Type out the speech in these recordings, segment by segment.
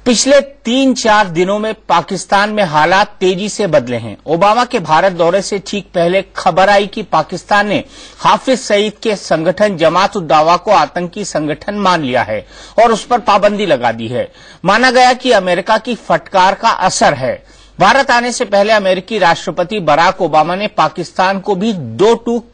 पिछले 3-4 दिनों में पाकिस्तान में हालात तेजी से बदले हैं। ओबामा के भारत दौरे से ठीक पहले खबर आई कि पाकिस्तान ने हाफिज सईद के संगठन जमात उद दावा को आतंकी संगठन मान लिया है और उस पर पाबंदी लगा दी है। माना गया कि अमेरिका की फटकार का असर है। भारत आने से पहले अमेरिकी राष्ट्रपति बराक ओबामा ने पाकिस्तान को भी दो टूक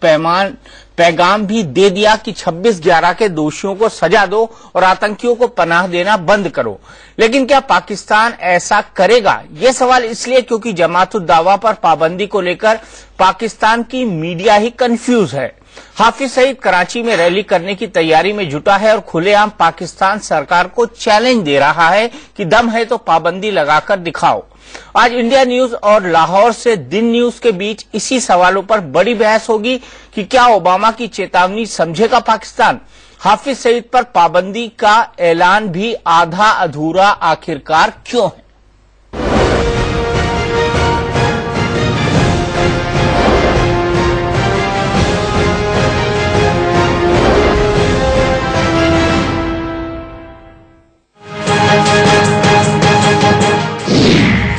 पैगाम भी दे दिया कि 26/11 के दोषियों को सजा दो और आतंकियों को पनाह देना बंद करो। लेकिन क्या पाकिस्तान ऐसा करेगा? यह सवाल इसलिए क्योंकि जमात उद दावा पर पाबंदी को लेकर पाकिस्तान की मीडिया ही कंफ्यूज है। हाफिज सईद कराची में रैली करने की तैयारी में जुटा है और खुलेआम पाकिस्तान सरकार को चैलेंज दे रहा है कि दम है तो पाबंदी लगाकर दिखाओ। आज इंडिया न्यूज और लाहौर से दिन न्यूज के बीच इसी सवालों पर बड़ी बहस होगी कि क्या ओबामा की चेतावनी समझेगा पाकिस्तान? हाफिज सईद पर पाबंदी का ऐलान भी आधा अधूरा आखिरकार क्यों है?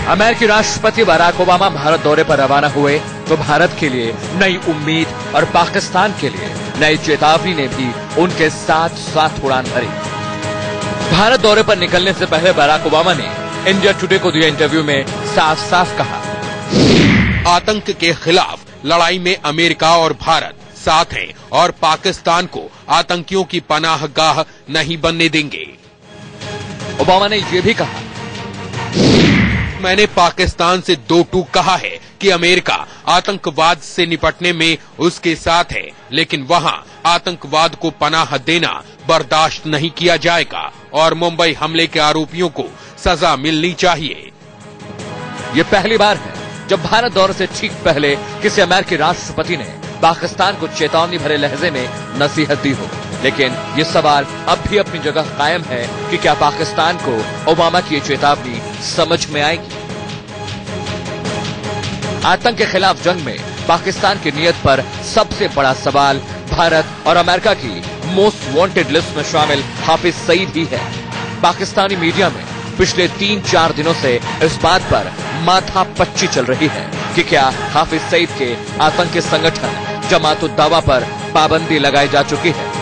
अमेरिकी राष्ट्रपति बराक ओबामा भारत दौरे पर रवाना हुए तो भारत के लिए नई उम्मीद और पाकिस्तान के लिए नई चेतावनी ने भी उनके साथ साथ उड़ान भरी। भारत दौरे पर निकलने से पहले बराक ओबामा ने इंडिया टुडे को दिए इंटरव्यू में साफ साफ कहा, आतंक के खिलाफ लड़ाई में अमेरिका और भारत साथ हैं और पाकिस्तान को आतंकियों की पनाहगाह नहीं बनने देंगे। ओबामा ने यह भी कहा, मैंने पाकिस्तान से दो टूक कहा है कि अमेरिका आतंकवाद से निपटने में उसके साथ है, लेकिन वहां आतंकवाद को पनाह देना बर्दाश्त नहीं किया जाएगा और मुंबई हमले के आरोपियों को सजा मिलनी चाहिए। ये पहली बार है जब भारत दौरे से ठीक पहले किसी अमेरिकी राष्ट्रपति ने पाकिस्तान को चेतावनी भरे लहजे में नसीहत दी हो। लेकिन ये सवाल अब भी अपनी जगह कायम है कि क्या पाकिस्तान को ओबामा की चेतावनी समझ में आएगी? आतंक के खिलाफ जंग में पाकिस्तान की नीयत पर सबसे बड़ा सवाल भारत और अमेरिका की मोस्ट वांटेड लिस्ट में शामिल हाफिज सईद ही है। पाकिस्तानी मीडिया में पिछले 3-4 दिनों से इस बात पर माथापच्ची चल रही है कि क्या हाफिज सईद के आतंकी संगठन जमात उद दावा पर पाबंदी लगाई जा चुकी है।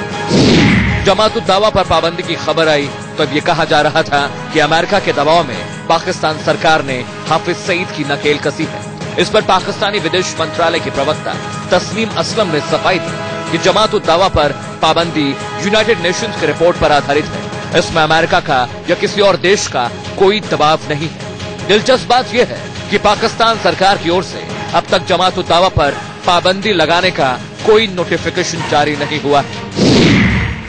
जमात उद दावा पर पाबंदी की खबर आई तो अब ये कहा जा रहा था कि अमेरिका के दबाव में पाकिस्तान सरकार ने हाफिज सईद की नकेल कसी है। इस पर पाकिस्तानी विदेश मंत्रालय की प्रवक्ता तस्नीम असलम ने सफाई दी कि जमात उद दावा पर पाबंदी यूनाइटेड नेशंस की रिपोर्ट पर आधारित है। इसमें अमेरिका का या किसी और देश का कोई दबाव नहीं है। दिलचस्प बात यह है कि पाकिस्तान सरकार की ओर से अब तक जमात उद दावा पर पाबंदी लगाने का कोई नोटिफिकेशन जारी नहीं हुआ है।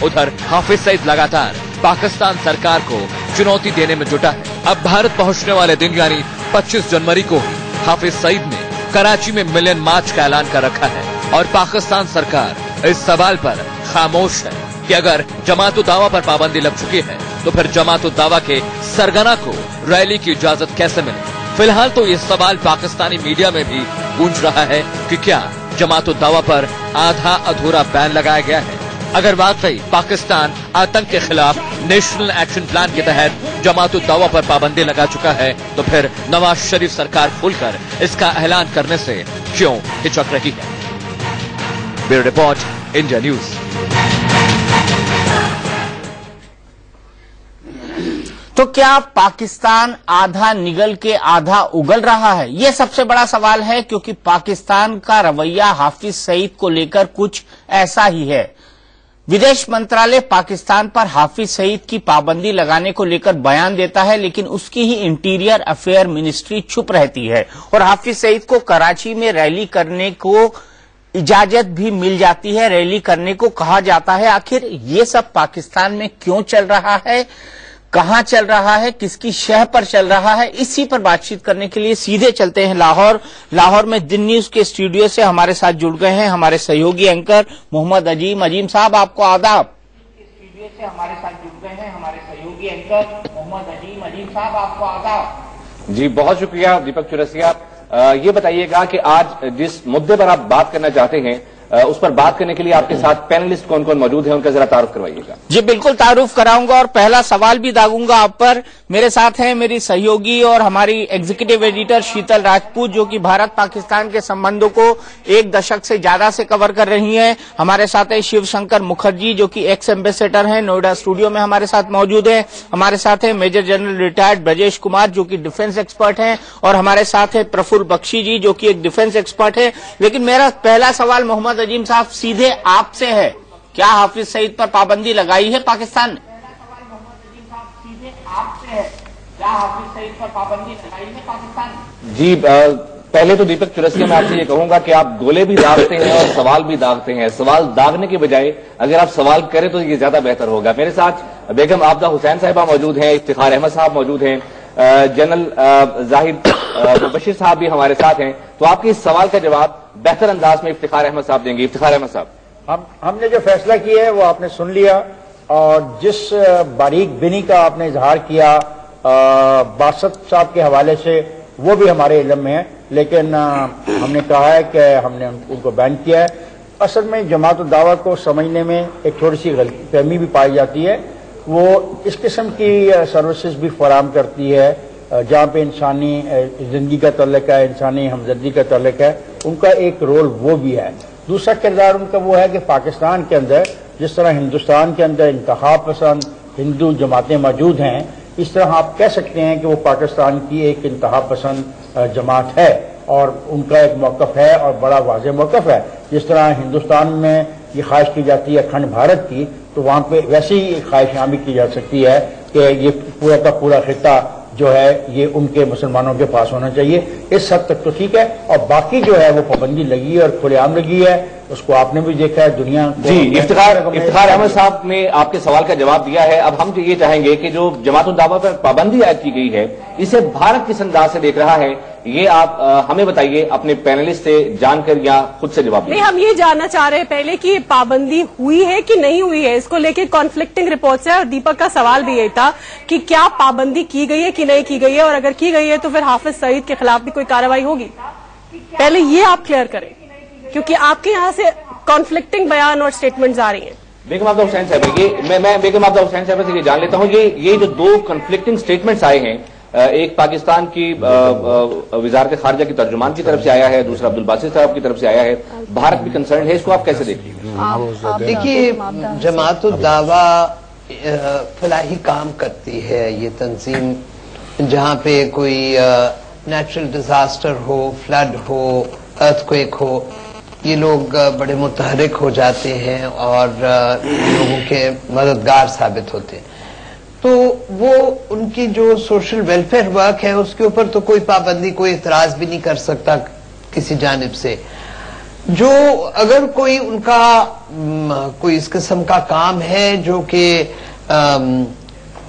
उधर हाफिज सईद लगातार पाकिस्तान सरकार को चुनौती देने में जुटा है। अब भारत पहुंचने वाले दिन यानी 25 जनवरी को ही हाफिज सईद ने कराची में मिलियन मार्च का ऐलान कर रखा है और पाकिस्तान सरकार इस सवाल पर खामोश है कि अगर जमात उद दावा पर पाबंदी लग चुकी है तो फिर जमात उद दावा के सरगना को रैली की इजाजत कैसे मिले। फिलहाल तो ये सवाल पाकिस्तानी मीडिया में भी गूंज रहा है कि क्या जमात उद दावा पर आधा अधूरा बैन लगाया गया है। अगर वाकई पाकिस्तान आतंक के खिलाफ नेशनल एक्शन प्लान के तहत जमात उद दावा पर पाबंदी लगा चुका है तो फिर नवाज शरीफ सरकार खुलकर इसका ऐलान करने से क्यों हिचक रही है। Bureau report, India news. तो क्या पाकिस्तान आधा निगल के आधा उगल रहा है? यह सबसे बड़ा सवाल है क्योंकि पाकिस्तान का रवैया हाफिज सईद को लेकर कुछ ऐसा ही है। विदेश मंत्रालय पाकिस्तान पर हाफिज सईद की पाबंदी लगाने को लेकर बयान देता है, लेकिन उसकी ही इंटीरियर अफेयर मिनिस्ट्री चुप रहती है और हाफिज सईद को कराची में रैली करने को इजाजत भी मिल जाती है, रैली करने को कहा जाता है। आखिर ये सब पाकिस्तान में क्यों चल रहा है, कहां चल रहा है, किसकी शह पर चल रहा है? इसी पर बातचीत करने के लिए सीधे चलते हैं लाहौर में दिन न्यूज के स्टूडियो से हमारे साथ जुड़ गए हैं हमारे सहयोगी एंकर मोहम्मद अजीम साहब, आपको आदाब। स्टूडियो से हमारे साथ जुड़ गए हैं हमारे सहयोगी एंकर मोहम्मद अजीम साहब, आपको आदाब। जी बहुत शुक्रिया दीपक चौरसिया। ये बताइएगा कि आज जिस मुद्दे पर आप बात करना चाहते हैं उस पर बात करने के लिए आपके साथ पैनलिस्ट कौन कौन मौजूद है, उनका जरा तारुफ करवाइएगा। जी बिल्कुल, तारुफ कराऊंगा और पहला सवाल भी दागूंगा आप पर। मेरे साथ हैं मेरी सहयोगी और हमारी एग्जीक्यूटिव एडिटर शीतल राजपूत, जो कि भारत पाकिस्तान के संबंधों को एक दशक से ज्यादा से कवर कर रही हैं। हमारे साथ है शिव शंकर मुखर्जी, जो कि एक्स एम्बेसडर हैं, नोएडा स्टूडियो में हमारे साथ मौजूद है। हमारे साथ है major general retired Brajesh Kumar, जो कि डिफेंस एक्सपर्ट हैं, और हमारे साथ है प्रफुल्ल बख्शी जी, जो कि एक डिफेंस एक्सपर्ट है। लेकिन मेरा पहला सवाल मोहम्मद अजीम साहब सीधे आपसे है, क्या हाफिज सईद पर पाबंदी लगाई है पाकिस्तान ने? जी पहले तो दीपक चुरसिया, मैं आपसे ये कहूंगा कि आप गोले भी दागते हैं और सवाल भी दागते हैं। सवाल दागने के बजाय अगर आप सवाल करें तो ये ज्यादा बेहतर होगा। मेरे साथ बेगम आबदा हुसैन साहिबा मौजूद हैं, इफ्तिखार अहमद साहब मौजूद हैं, जनरल जाहिद बशीर साहब भी हमारे साथ हैं। तो आपके इस सवाल का जवाब बेहतर अंदाज में इफ्तिखार अहमद साहब देंगे। इफ्तिखार अहमद साहब, हमने जो फैसला किया है वो आपने सुन लिया, और जिस बारीक बिनी का आपने इजहार किया बासत साहब के हवाले से, वो भी हमारे इल्म में है, लेकिन हमने कहा है कि हमने उनको बैन किया है। असल में जमात उद दावा को समझने में एक थोड़ी सी गलतफहमी भी पाई जाती है। वो इस किस्म की सर्विसेज भी फराहम करती है जहाँ पे इंसानी जिंदगी का तल्लुक है, इंसानी हमदर्दी का तल्लुक है, उनका एक रोल वो भी है। दूसरा किरदार उनका वो है कि पाकिस्तान के अंदर जिस तरह हिंदुस्तान के अंदर इंतखा पसंद हिंदू जमातें मौजूद हैं, इस तरह आप कह सकते हैं कि वो पाकिस्तान की एक इंतहा पसंद जमात है, और उनका एक मौकफ है और बड़ा वाज़ेह मौकफ है। जिस तरह हिंदुस्तान में ये ख्वाहिश की जाती है अखंड भारत की, तो वहाँ पे वैसे ही ख्वाहिश यहाँ भी की जा सकती है कि ये पूरा का पूरा खिता जो है ये उनके मुसलमानों के पास होना चाहिए। इस हद तक तो ठीक है, और बाकी जो है वो पाबंदी लगी है और खुलेआम लगी है, उसको आपने भी देखा है, दुनिया जी। इफ्तिखार अहमद साहब ने आपके सवाल का जवाब दिया है। अब हम ये चाहेंगे कि जो जमात उद दावा पर पाबंदी आयद की गई है, इसे भारत किस अंदाज से देख रहा है, ये आप हमें बताइए अपने पैनलिस्ट से जानकर या खुद से जवाब नहीं, हम ये जानना चाह रहे हैं पहले कि पाबंदी हुई है कि नहीं हुई है। इसको लेके कॉन्फ्लिक्टिंग रिपोर्ट्स है, और दीपक का सवाल भी यही था कि क्या पाबंदी की गई है कि नहीं की गई है, और अगर की गई है तो फिर हाफिज सईद के खिलाफ भी कोई कार्रवाई होगी। पहले ये आप क्लियर करें, क्योंकि आपके यहाँ से कॉन्फ्लिक्टिंग बयान और स्टेटमेंट्स आ रही हैं। बेगम आबदा हुसैन साहब, ये मैं बेगम आबदा हुसैन साहब से ये जान लेता हूँ, ये जो दो कॉन्फ्लिक्टिंग स्टेटमेंट्स आए हैं, एक पाकिस्तान की वजारत खारजा की तर्जुमान की तरफ से आया है, दूसरा अब्दुल बासित साहब की तरफ से आया है, भारत भी कंसर्न है, इसको आप कैसे देखिए? देखिए, जमात उद दावा फलाही काम करती है। ये तंजीम जहाँ पे कोई नेचुरल डिजास्टर हो, फ्लड हो, अर्थक्वेक हो, ये लोग बड़े मुतहरिक हो जाते हैं और लोगों के मददगार साबित होते हैं। तो वो उनकी जो सोशल वेलफेयर वर्क है उसके ऊपर तो कोई पाबंदी, कोई इतराज भी नहीं कर सकता किसी जानिब से। जो अगर कोई उनका कोई इस किस्म का काम है जो कि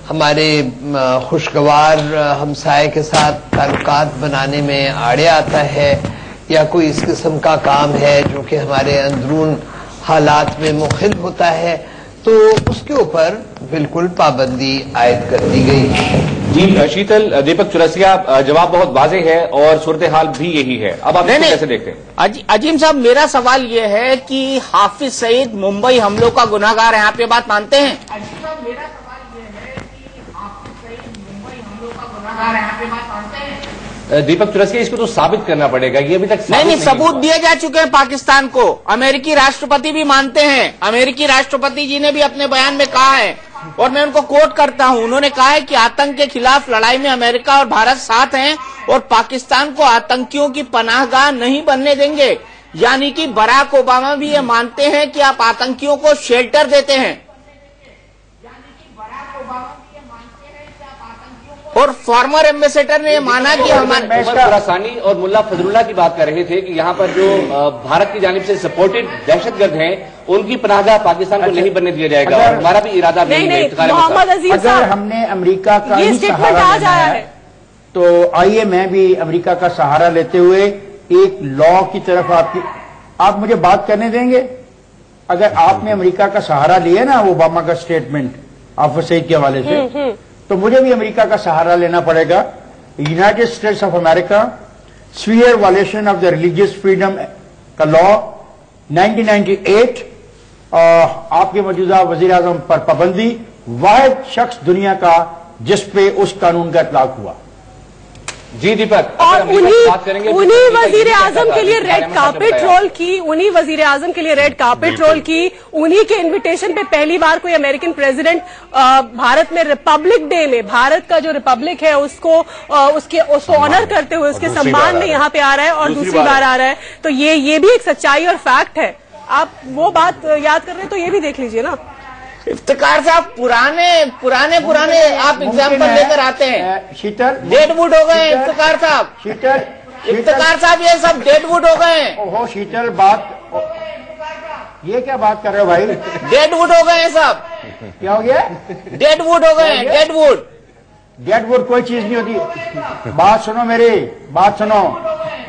हमारे खुशगवार हमसाये के साथ ताल्लुकात बनाने में आड़े आता है, या कोई इस किस्म का काम है जो कि हमारे अंदरून हालात में मुखिल होता है, तो उसके ऊपर बिल्कुल पाबंदी आयद कर दी गई है। जी शीतल, दीपक चुरसिया, जवाब बहुत वाज़ेह है और सूरत हाल भी यही है। अब आप कैसे देखते हैं? अजीम साहब, मेरा सवाल यह है कि हाफिज सईद मुंबई हमलों का गुनाहगार है, आप ये बात मानते हैं? अजीम साहब, मेरा सवाल यह है कि हाफिज सईद मुंबई हमलों का गुनाहगार है, आप ये बात मानते हैं? दीपक चुरसिया, इसको तो साबित करना पड़ेगा, ये अभी तक नहीं, सबूत दिए जा चुके हैं पाकिस्तान को। अमेरिकी राष्ट्रपति भी मानते हैं, अमेरिकी राष्ट्रपति जी ने भी अपने बयान में कहा है, और मैं उनको कोट करता हूं, उन्होंने कहा है कि आतंक के खिलाफ लड़ाई में अमेरिका और भारत साथ हैं और पाकिस्तान को आतंकियों की पनाहगाह नहीं बनने देंगे। यानी कि बराक ओबामा भी ये मानते हैं कि आप आतंकियों को शेल्टर देते हैं, और फॉर्मर एम्बेसडर ने माना कि हमारे खुरासानी और मुल्ला फजलुल्लाह की बात कर रहे थे कि यहाँ पर जो भारत की जानिब से सपोर्टेड दहशतगर्द हैं, उनकी पनाहगाह पाकिस्तान को नहीं बनने दिया जाएगा, और हमारा भी इरादा नहीं है। अगर हमने अमरीका का ही सहारा लेना है, तो आइए मैं भी अमरीका का सहारा लेते हुए एक लॉ की तरफ आप मुझे बात करने देंगे? अगर आपने अमरीका का सहारा लिया ना, ओबामा का स्टेटमेंट हाफिज सईद के हवाले से, तो मुझे भी अमेरिका का सहारा लेना पड़ेगा। United states of America, sphere violation of the religious freedom का लॉ, 1998 आपके मौजूदा वजीर आजम पर पाबंदी, वाहिद शख्स दुनिया का जिस पे उस कानून का इतलाक हुआ। जी दीपक, और उन्हीं वजीर आजम के लिए रेड कार्पेट रोल की, उन्हीं वजीर आजम के लिए रेड कार्पेट रोल की, उन्हीं के इनविटेशन पे पहली बार कोई अमेरिकन प्रेसिडेंट भारत में रिपब्लिक डे में, भारत का जो रिपब्लिक है उसको ऑनर करते हुए उसके सम्मान में यहाँ पे आ रहा है और दूसरी बार आ रहा है। तो ये भी एक सच्चाई और फैक्ट है। आप वो बात याद कर रहे हैं तो ये भी देख लीजिए ना। इफ्तिकार साहब, पुराने आप एग्जाम्पल लेकर आते हैं। शीतल, डेडवुड हो गए इफ्तिकार साहब। इफ्तिकार साहब, ये सब डेडवुड हो गए। ओहो शीतल, ये क्या बात कर रहे हो भाई? डेडवुड हो गए सब। क्या हो गया? डेडवुड हो गए। डेडवुड कोई चीज नहीं होती। बात सुनो मेरी, बात सुनो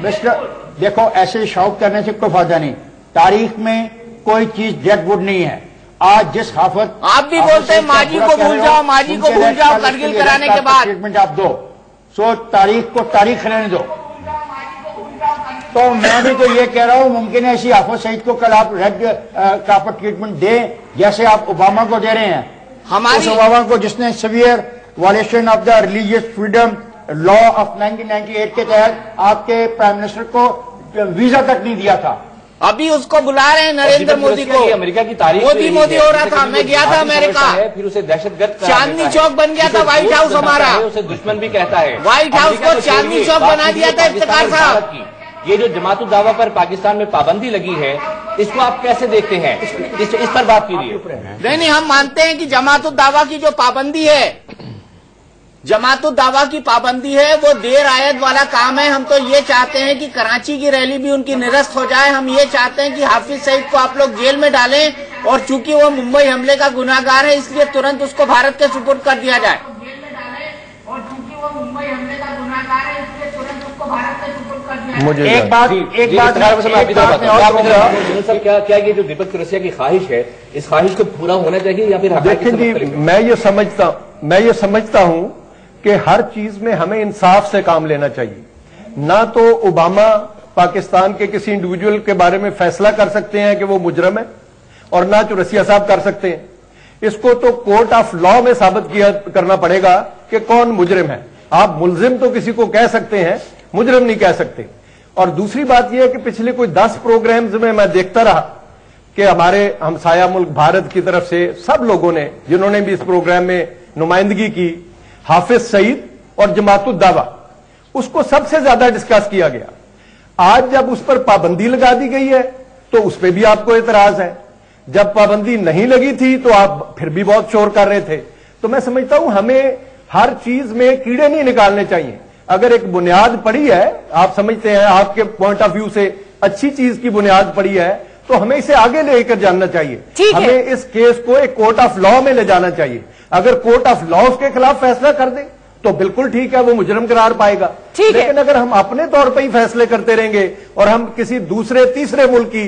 मिस्टर, देखो ऐसे शौक करने से कोई फायदा नहीं। तारीख में कोई चीज डेडवुड नहीं है। आज जिस हाफत आप भी बोलते हैं माजी को भूल जाओ, माजी को भूल जाओ करगिल कराने के बाद ट्रीटमेंट आप दो, सो तारीख को तारीख रहने दो। तो मैं भी तो ये कह रहा हूं, मुमकिन है ऐसी हाफिज सईद को कल आप रेड कार्पेट ट्रीटमेंट दें जैसे आप ओबामा को दे रहे हैं। उस ओबामा को जिसने severe violation of the religious freedom law of 1998 के तहत आपके प्राइम मिनिस्टर को वीजा तक नहीं दिया था। अभी उसको बुला रहे हैं नरेंद्र मोदी को। अमेरिका की तारीख मोदी हो रहा था, मैं गया था अमेरिका, फिर उसे दहशतगर्द चांदनी चौक बन गया था व्हाइट हाउस हमारा, उसे दुश्मन भी कहता है। व्हाइट हाउस को चांदनी चौक बना दिया था इफ्तिकार साहब। ये जो जमात उद दावा पर पाकिस्तान में पाबंदी लगी है, इसको आप कैसे देखते हैं? इस पर बात कीजिए। नहीं, हम मानते हैं कि जमात उद दावा की जो पाबंदी है, जमात उद दावा की पाबंदी है, वो देर आयत वाला काम है। हम तो ये चाहते हैं कि कराची की रैली भी उनकी निरस्त हो जाए। हम ये चाहते हैं कि हाफिज सईद को आप लोग जेल में डालें और चूंकि वो मुंबई हमले का गुनाहगार है इसलिए तुरंत उसको भारत के सुपुर्द कर दिया जाए। मुझे एक बात क्या ये जो दीपक चौरसिया की ख्वाहिश है, इस ख्वाहिश को पूरा होना चाहिए या फिर? देखिए जी, मैं ये समझता हूं कि हर चीज में हमें इंसाफ से काम लेना चाहिए। ना तो ओबामा पाकिस्तान के किसी इंडिविजुअल के बारे में फैसला कर सकते हैं कि वो मुजरम है, और ना चौरसिया साहब कर सकते हैं। इसको तो कोर्ट ऑफ लॉ में साबित करना पड़ेगा कि कौन मुजरिम है। आप मुलजिम तो किसी को कह सकते हैं, मुजरिम नहीं कह सकते। और दूसरी बात यह है कि पिछले कोई 10 प्रोग्राम्स में मैं देखता रहा कि हमारे हमसाया मुल्क भारत की तरफ से सब लोगों ने, जिन्होंने भी इस प्रोग्राम में नुमाइंदगी की, हाफिज सईद और जमात उद दावा, उसको सबसे ज्यादा डिस्कस किया गया। आज जब उस पर पाबंदी लगा दी गई है तो उस पर भी आपको एतराज है। जब पाबंदी नहीं लगी थी तो आप फिर भी बहुत शोर कर रहे थे। तो मैं समझता हूं हमें हर चीज में कीड़े नहीं निकालने चाहिए। अगर एक बुनियाद पड़ी है, आप समझते हैं आपके पॉइंट ऑफ व्यू से अच्छी चीज की बुनियाद पड़ी है, तो हमें इसे आगे लेकर जाना चाहिए। हमें इस केस को एक कोर्ट ऑफ लॉ में ले जाना चाहिए। अगर कोर्ट ऑफ लॉ उसके खिलाफ फैसला कर दे तो बिल्कुल ठीक है, वो मुजरम करार पाएगा। लेकिन अगर हम अपने तौर पर ही फैसले करते रहेंगे और हम किसी दूसरे तीसरे मुल्क की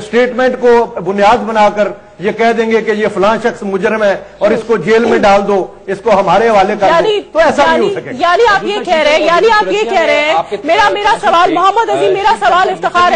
स्टेटमेंट को बुनियाद बनाकर ये कह देंगे कि ये फलां शख्स मुजरम है और इसको जेल में डाल दो, इसको हमारे हवाले कर दो, तो ऐसा नहीं हो सकेगा। यानी आप ये कह रहे हैं, मेरा सवाल मोहम्मद अजीम, मेरा सवाल इफ्तिखार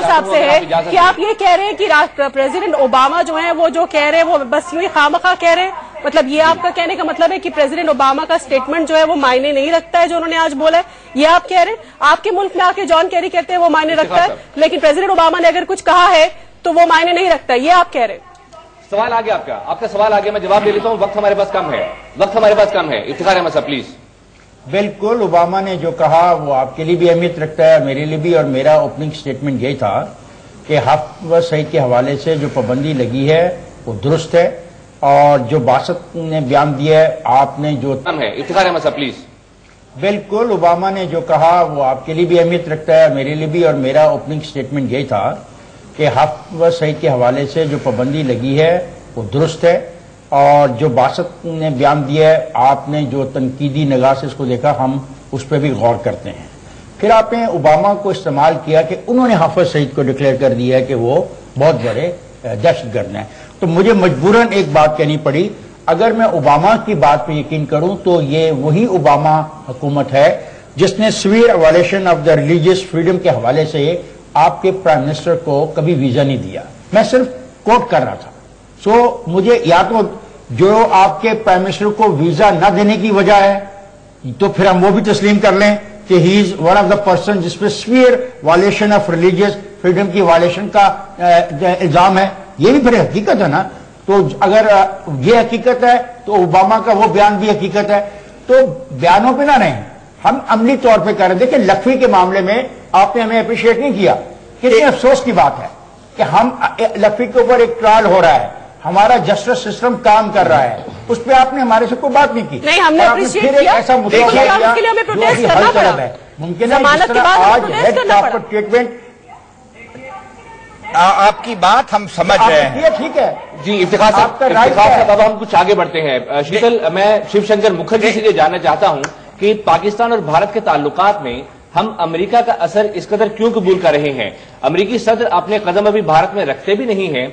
साहब से है कि आप ये कह रहे हैं कि प्रेसिडेंट ओबामा जो है वो जो कह रहे हैं वो बस यूं ही खामखा कह रहे हैं। मतलब ये आपका कहने का मतलब है कि प्रेसिडेंट ओबामा का स्टेटमेंट जो है वो मायने नहीं रखता है, जो उन्होंने आज बोला है, ये आप कह रहे हैं? आपके मुल्क में आके जॉन कैरी कहते हैं वो मायने रखता है, लेकिन प्रेसिडेंट ओबामा ने अगर कुछ कहा है तो वो मायने नहीं रखता, ये आप कह रहे हैं? सवाल आ गया आपका सवाल आ गया, मैं जवाब दे लेता हूं। वक्त हमारे पास कम है। इफ्तिखार अहमद साहब प्लीज। बिल्कुल, ओबामा ने जो कहा वो आपके लिए भी अहमियत रखता है, मेरे लिए भी। और मेरा ओपनिंग स्टेटमेंट यही था कि हाफिज सईद के हवाले से जो पाबंदी लगी है वो दुरुस्त है, और जो बासत ने बयान दिया है, आपने जो है, इफ्तिखार अहमद साहब प्लीज। बिल्कुल, ओबामा ने जो कहा वो आपके लिए भी अहमियत रखता है, मेरे लिए भी। और मेरा ओपनिंग स्टेटमेंट यही था कि हाफिज सईद के हवाले से जो पाबंदी लगी है वो दुरुस्त है, और जो बासत ने बयान दिया है, आपने जो तनकीदी निगाह से इसको देखा, हम उस पर भी गौर करते हैं। फिर आपने ओबामा को इस्तेमाल किया कि उन्होंने हाफिज सईद को डिक्लेयर कर दिया कि वो बहुत बड़े दहशतगर्द हैं। तो मुझे मजबूरन एक बात कहनी पड़ी, अगर मैं ओबामा की बात पर यकीन करूं तो ये वही ओबामा हुकूमत है जिसने severe violation of the religious freedom के हवाले से आपके प्राइम मिनिस्टर को कभी वीजा नहीं दिया। मैं सिर्फ कोट कर रहा था। सो मुझे या तो जो आपके प्राइम मिनिस्टर को वीजा न देने की वजह है तो फिर हम वो भी तस्लीम कर लें कि he is one of the person जिसपे severe violation of religious freedom की वायलेशन का इल्जाम है। ये भी फिर हकीकत है ना। तो अगर ये हकीकत है तो ओबामा का वो बयान भी हकीकत है। तो बयानों पे ना रहें, हम अमली तौर पे कर रहे हैं। देखिए लखवी के मामले में आपने हमें अप्रिशिएट नहीं किया। कितने अफसोस की बात है कि हम लखवी के ऊपर एक ट्रायल हो रहा है, हमारा जस्टिस सिस्टम काम कर रहा है, उस पर आपने हमारे से कोई बात नहीं की। नहीं, हमने अप्रिशिएट किया। ऐसा मुद्दा है मुमकिन है जिस तरह आज हेड का ट्रीटमेंट। आपकी बात हम समझ रहे हैं। ठीक है जी, इफ्तिखार साहब अब हम कुछ आगे बढ़ते हैं। शीतल, मैं शिवशंकर मुखर्जी से ये जानना चाहता हूं कि पाकिस्तान और भारत के ताल्लुकात में हम अमेरिका का असर इस कदर क्यों कबूल कर रहे हैं? अमेरिकी सदर अपने कदम अभी भारत में रखते भी नहीं हैं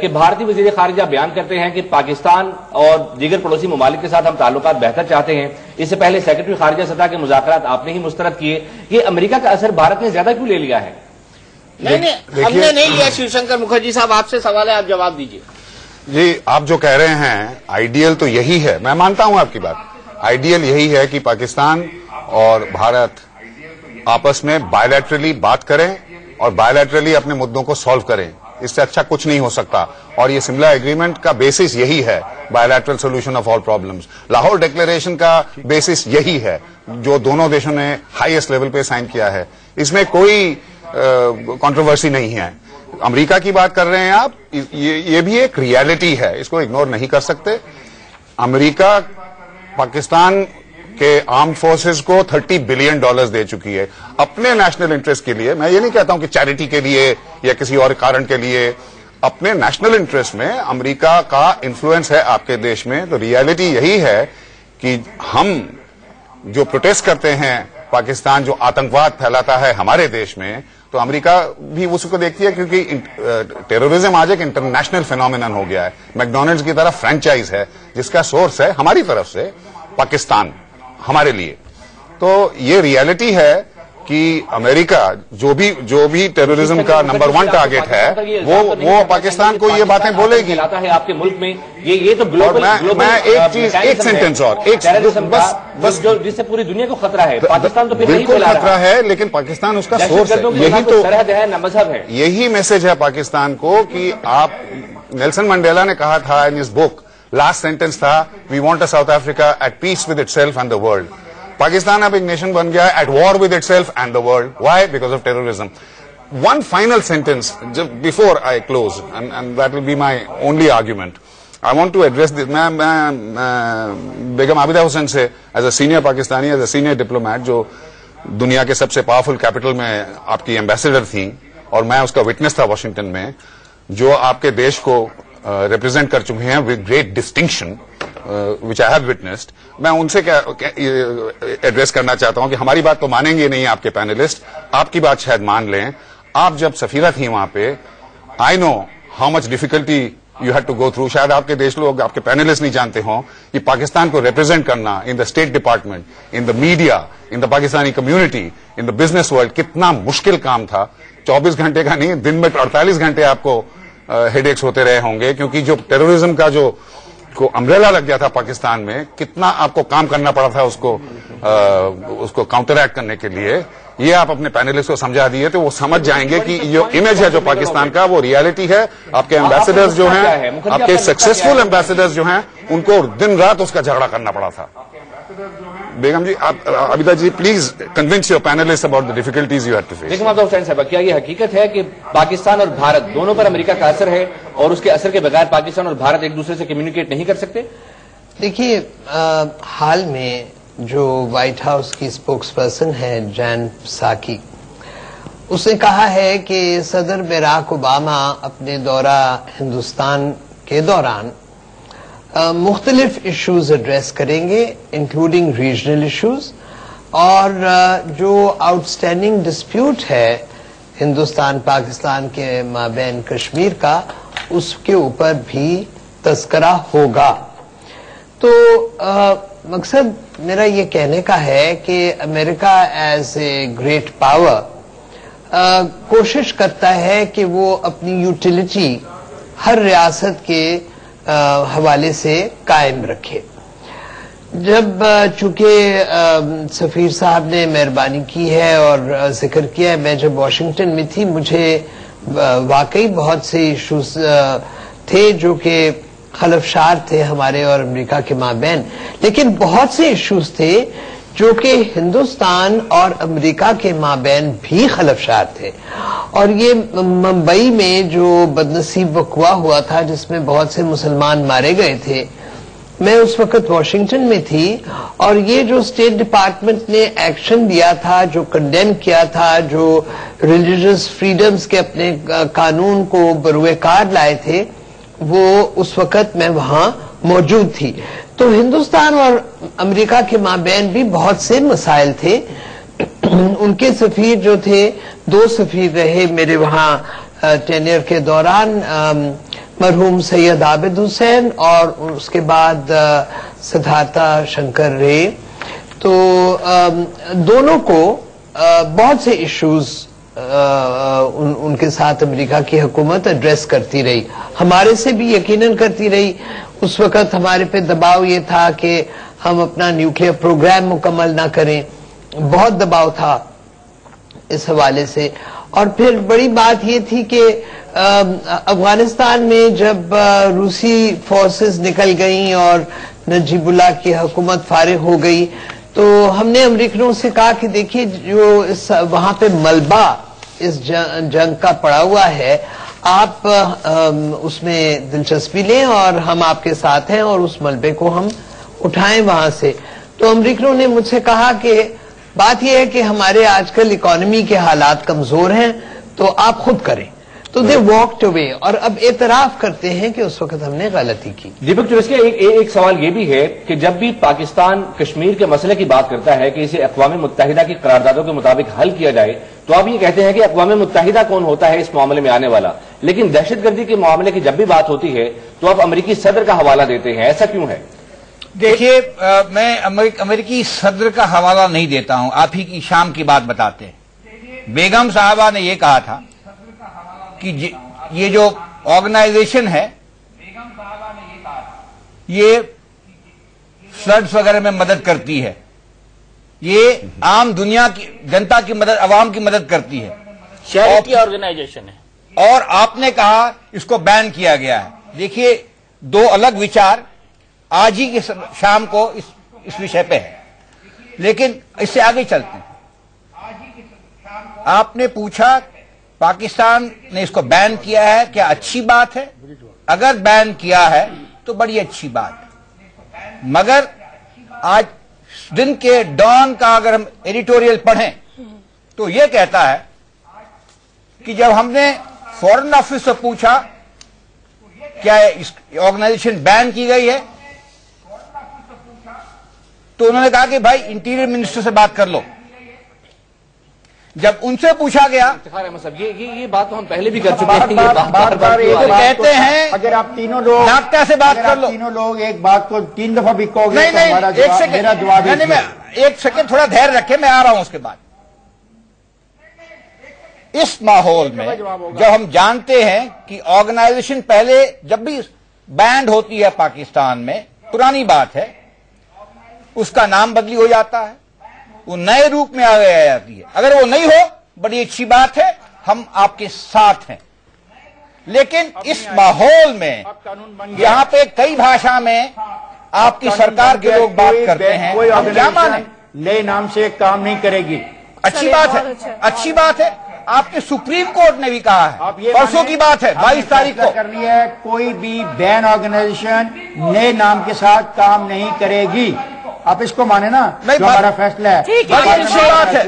कि भारतीय वजीर खारिजा बयान करते हैं कि पाकिस्तान और दीगर पड़ोसी ममालिक के साथ हम ताल्लुकात बेहतर चाहते हैं। इससे पहले सेक्रेटरी खारिजा सतह के मुज़ाकरात आपने ही मुस्तरद किए। ये अमेरिका का असर भारत ने ज्यादा क्यों ले लिया है? नहीं, हमने नहीं लिया। शिवशंकर मुखर्जी साहब, आपसे सवाल है, आप जवाब दीजिए। जी, आप जो कह रहे हैं आइडियल तो यही है, मैं मानता हूं आपकी बात। आइडियल यही है कि पाकिस्तान और भारत आपस में बायलैटरली बात करें और बायलैटरली अपने मुद्दों को सॉल्व करें। इससे अच्छा कुछ नहीं हो सकता। और ये शिमला एग्रीमेंट का बेसिस यही है, bilateral solution of all problems. Lahore declaration का बेसिस यही है, जो दोनों देशों ने हाईएस्ट लेवल पे साइन किया है। इसमें कोई कंट्रोवर्सी नहीं है। अमेरिका की बात कर रहे हैं आप, ये भी एक रियलिटी है, इसको इग्नोर नहीं कर सकते। अमेरिका पाकिस्तान के आर्म फोर्सेस को $30 बिलियन दे चुकी है अपने नेशनल इंटरेस्ट के लिए। मैं ये नहीं कहता हूं कि चैरिटी के लिए या किसी और कारण के लिए, अपने नेशनल इंटरेस्ट में अमेरिका का इन्फ्लुएंस है आपके देश में। तो रियलिटी यही है कि हम जो प्रोटेस्ट करते हैं, पाकिस्तान जो आतंकवाद फैलाता है हमारे देश में, तो अमेरिका भी उसको देखती है, क्योंकि टेररिज्म आज एक इंटरनेशनल फिनोमिनन हो गया है। मैकडॉनल्ड्स की तरह फ्रेंचाइज है जिसका सोर्स है हमारी तरफ से पाकिस्तान हमारे लिए। तो ये रियलिटी है कि अमेरिका जो भी टेररिज्म का नंबर 1 टारगेट है, वो पाकिस्तान को ये बातें बोलेगी। है आपके मुल्क में ये तो ग्लोबल मैं एक सेंटेंस और बस जो जिससे पूरी दुनिया को खतरा है। पाकिस्तान तो बिल्कुल खतरा है, लेकिन पाकिस्तान उसका सोर्स है। यही तो सरहद है, न मजहब है। यही मैसेज है पाकिस्तान को कि आप, नेल्सन मंडेला ने कहा था in his book, last sentence था, we want a South Africa at peace with itself and the world. Pakistan अब एक नेशन बन गया है at war with itself and the world. Why? Because of terrorism. One final sentence before I close, and that will be my only argument. I want to address this. मैं बेगम आबिदा हुसैन से as a senior Pakistani, as a senior diplomat, जो दुनिया के सबसे powerful capital में आपकी ambassador थी और मैं उसका विटनेस था वॉशिंगटन में, जो आपके देश को रिप्रेजेंट कर चुके हैं with great distinction, which I have witnessed. मैं उनसे क्या एड्रेस करना चाहता हूं कि हमारी बात तो मानेंगे नहीं आपके पैनलिस्ट, आपकी बात शायद मान लें। आप जब सफीरा थी वहां पे, I know how much difficulty you had to go through. शायद आपके देश लोग, आपके पैनलिस्ट नहीं जानते हों कि पाकिस्तान को रिप्रेजेंट करना in the state department, in the media, in the Pakistani community, in the business world कितना मुश्किल काम था। 24 घंटे का नहीं, दिन में 48 घंटे आपको हेडेक्स होते रहे होंगे, क्योंकि जो टेररिज्म का जो को अम्ब्रेला लग गया था पाकिस्तान में, कितना आपको काम करना पड़ा था उसको काउंटरैक्ट करने के लिए। ये आप अपने पैनलिस्ट को समझा दिए तो वो समझ जाएंगे कि जो इमेज है जो पाकिस्तान का, वो रियलिटी है। आपके एम्बेसडर्स जो हैं, आपके सक्सेसफुल एम्बेसडर्स जो हैं, उनको दिन रात उसका झगड़ा करना पड़ा था। बेगम जी, आप Abida ji, please convince your panelist about the difficulties you have to face. Begum Abida Hussain Sahab, क्या ये हकीकत है कि पाकिस्तान और भारत दोनों पर अमेरिका का असर है और उसके असर के बगैर पाकिस्तान और भारत एक दूसरे से कम्युनिकेट नहीं कर सकते? देखिए, हाल में जो व्हाइट हाउस की स्पोक्सपर्सन है जैन साकी, उसने कहा है कि सदर बराक ओबामा अपने दौरा हिंदुस्तान के दौरान मुख्तलिफ इश्यूज एड्रेस करेंगे, इंक्लूडिंग रीजनल इश्यूज, और जो आउटस्टैंडिंग डिस्प्यूट है हिंदुस्तान पाकिस्तान के माबैन कश्मीर का, उसके ऊपर भी तस्करा होगा। तो मकसद मेरा ये कहने का है कि America as a great power कोशिश करता है कि वो अपनी यूटिलिटी हर रियासत के हवाले से कायम रखे। जब चूंकि सफीर साहब ने मेहरबानी की है और जिक्र किया है, मैं जब वॉशिंगटन में थी मुझे वाकई बहुत से इश्यूज थे जो कि खलफशार थे हमारे और अमेरिका के माबैन, लेकिन बहुत से इश्यूज थे जो कि हिंदुस्तान और अमेरिका के माबैन भी खलफशार थे। और ये मुंबई में जो बदनसीब वक़्वा हुआ था जिसमें बहुत से मुसलमान मारे गए थे, मैं उस वक्त वॉशिंगटन में थी और ये जो स्टेट डिपार्टमेंट ने एक्शन लिया था, जो कंडेम किया था, जो रिलीजियस फ्रीडम्स के अपने कानून को बरूए कार लाए थे, वो उस वक्त मैं वहां मौजूद थी। तो हिंदुस्तान और अमेरिका के माबैन भी बहुत से मसाइल थे। उनके सफीर जो थे, 2 सफीर रहे मेरे वहां टेन्योर के दौरान, मरहूम सैयद आबिद हुसैन और उसके बाद सिद्धार्था शंकर रे। तो दोनों को बहुत से इश्यूज उनके साथ अमेरिका की हुकूमत एड्रेस करती रही, हमारे से भी यकीनन करती रही। उस वक्त हमारे पे दबाव ये था कि हम अपना न्यूक्लियर प्रोग्राम मुकम्मल ना करें, बहुत दबाव था इस हवाले से। और फिर बड़ी बात ये थी कि अफगानिस्तान में जब रूसी फोर्सेस निकल गईं और नजीबुल्लाह की हुकूमत फारिग हो गई, तो हमने अमेरिकनों से कहा कि देखिए जो इस वहां पे मलबा इस जंग का पड़ा हुआ है, आप उसमें दिलचस्पी लें और हम आपके साथ हैं और उस मलबे को हम उठाएं वहां से। तो अमेरिकनों ने मुझसे कहा कि बात यह है कि हमारे आजकल इकोनॉमी के हालात कमजोर हैं, तो आप खुद करें। तो दे वॉकड अवे और अब एतराफ करते हैं कि उस वक्त हमने गलती की। दीपक चुरस्की, एक सवाल ये भी है कि जब भी पाकिस्तान कश्मीर के मसले की बात करता है कि इसे अक़वाम मुत्तहिदा की करारदादों के मुताबिक हल किया जाए, तो आप ये कहते हैं कि अक़वाम मुत्तहिदा कौन होता है इस मामले में आने वाला, लेकिन दहशतगर्दी के मामले की जब भी बात होती है तो आप अमेरिकी सदर का हवाला देते हैं, ऐसा क्यों है? देखिए, मैं अमेरिकी सदर का हवाला नहीं देता हूं, आप ही की शाम की बात बताते हैं। बेगम साहबा ने यह कहा था कि ये जो ऑर्गेनाइजेशन है ये फ्लड्स वगैरह में मदद करती है, ये आम दुनिया की जनता की मदद, अवाम की मदद करती है, चैरिटी ऑर्गेनाइजेशन है। और आपने कहा इसको बैन किया गया है। देखिए, 2 अलग विचार आज ही की शाम को इस विषय पे है, लेकिन इससे आगे चलते हैं। आपने पूछा पाकिस्तान ने इसको बैन किया है, क्या अच्छी बात है? अगर बैन किया है तो बड़ी अच्छी बात है, मगर आज दिन के डॉन का अगर हम एडिटोरियल पढ़ें तो यह कहता है कि जब हमने फॉरेन ऑफिस से पूछा क्या इस ऑर्गेनाइजेशन बैन की गई है, तो उन्होंने कहा कि भाई इंटीरियर मिनिस्टर से बात कर लो। जब उनसे पूछा गया, ये बात तो हम पहले भी कर चुके हैं, तो कहते हैं अगर आप तीनों लोग डॉक्टर से बात कर लो। तीनों लोग एक बात को 3 दफा भी कहोगे नहीं, तो हमारा एक सेकंड, मेरा जवाब एक सेकंड थोड़ा धैर्य रखे, मैं आ रहा हूं उसके बाद। इस माहौल में जब हम जानते हैं कि ऑर्गेनाइजेशन पहले जब भी बैंड होती है पाकिस्तान में, पुरानी बात है, उसका नाम बदली हो जाता है, वो नए रूप में आ जाती है। अगर वो नहीं हो, बड़ी अच्छी बात है, हम आपके साथ हैं। लेकिन इस माहौल में यहां पे कई भाषा में आपकी सरकार के लोग बात करते हैं, हम क्या माने? नए नाम से काम नहीं करेगी। अच्छी बात है, अच्छी बात है। आपके सुप्रीम कोर्ट ने भी कहा है, परसों की बात है, 22 तारीख को करनी है, कोई भी बैन ऑर्गेनाइजेशन नए नाम के साथ काम नहीं करेगी। आप इसको माने ना, जो हमारा फैसला है, अच्छी बात है।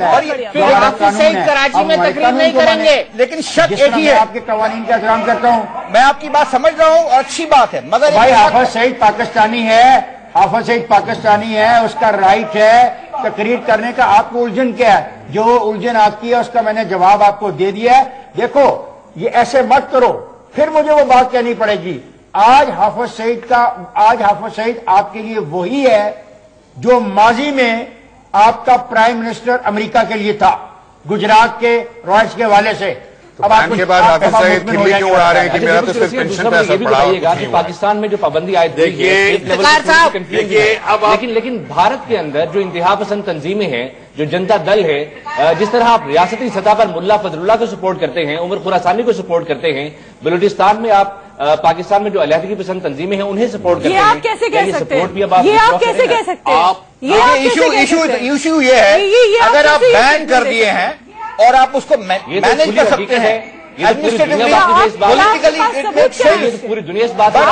कराची में तकरीर नहीं करेंगे, लेकिन शक एक ही है, आपके कवानीन का एहतराम करता हूँ, मैं आपकी बात समझ रहा हूँ, अच्छी बात है, मगर भाई हाफिज सईद पाकिस्तानी है, हाफिज सईद पाकिस्तानी है, उसका राइट है तकरीर करने का। आपको उलझन क्या है? जो उलझन आपकी है उसका मैंने जवाब आपको दे दिया है। देखो, ये ऐसे मत करो, फिर मुझे वो बात कहनी पड़ेगी। आज हाफिज सईद आपके लिए वही है जो माजी में आपका प्राइम मिनिस्टर अमेरिका के लिए था। गुजरात के रॉयल्स के हवाले से। अब बैन के बाद हाफिज सईद दिल्ली क्यों उड़ा रहे हैं कि मेरा तो सिर्फ पेंशन पे असर पड़ा कि पाकिस्तान में जो पाबंदी आई देखिए अब लेकिन भारत के अंदर जो इंतहा पसंद तंजीमें हैं, जो जनता दल है, जिस तरह आप रियासती सतह पर मुल्ला फजलुल्लाह को सपोर्ट करते हैं, उमर खुरासानी को सपोर्ट करते हैं, बलूचिस्तान में आप पाकिस्तान में जो अलहदगी पसंद तंजीमें हैं उन्हें सपोर्ट करते हैं, आप कैसे कह सकते हैं? ये आप कैसे कह सकते हैं? इशू ये है अगर आप बैन कर दिए हैं और आप उसको मैनेज कर सकते हैं पूरी दुनिया इस बात है,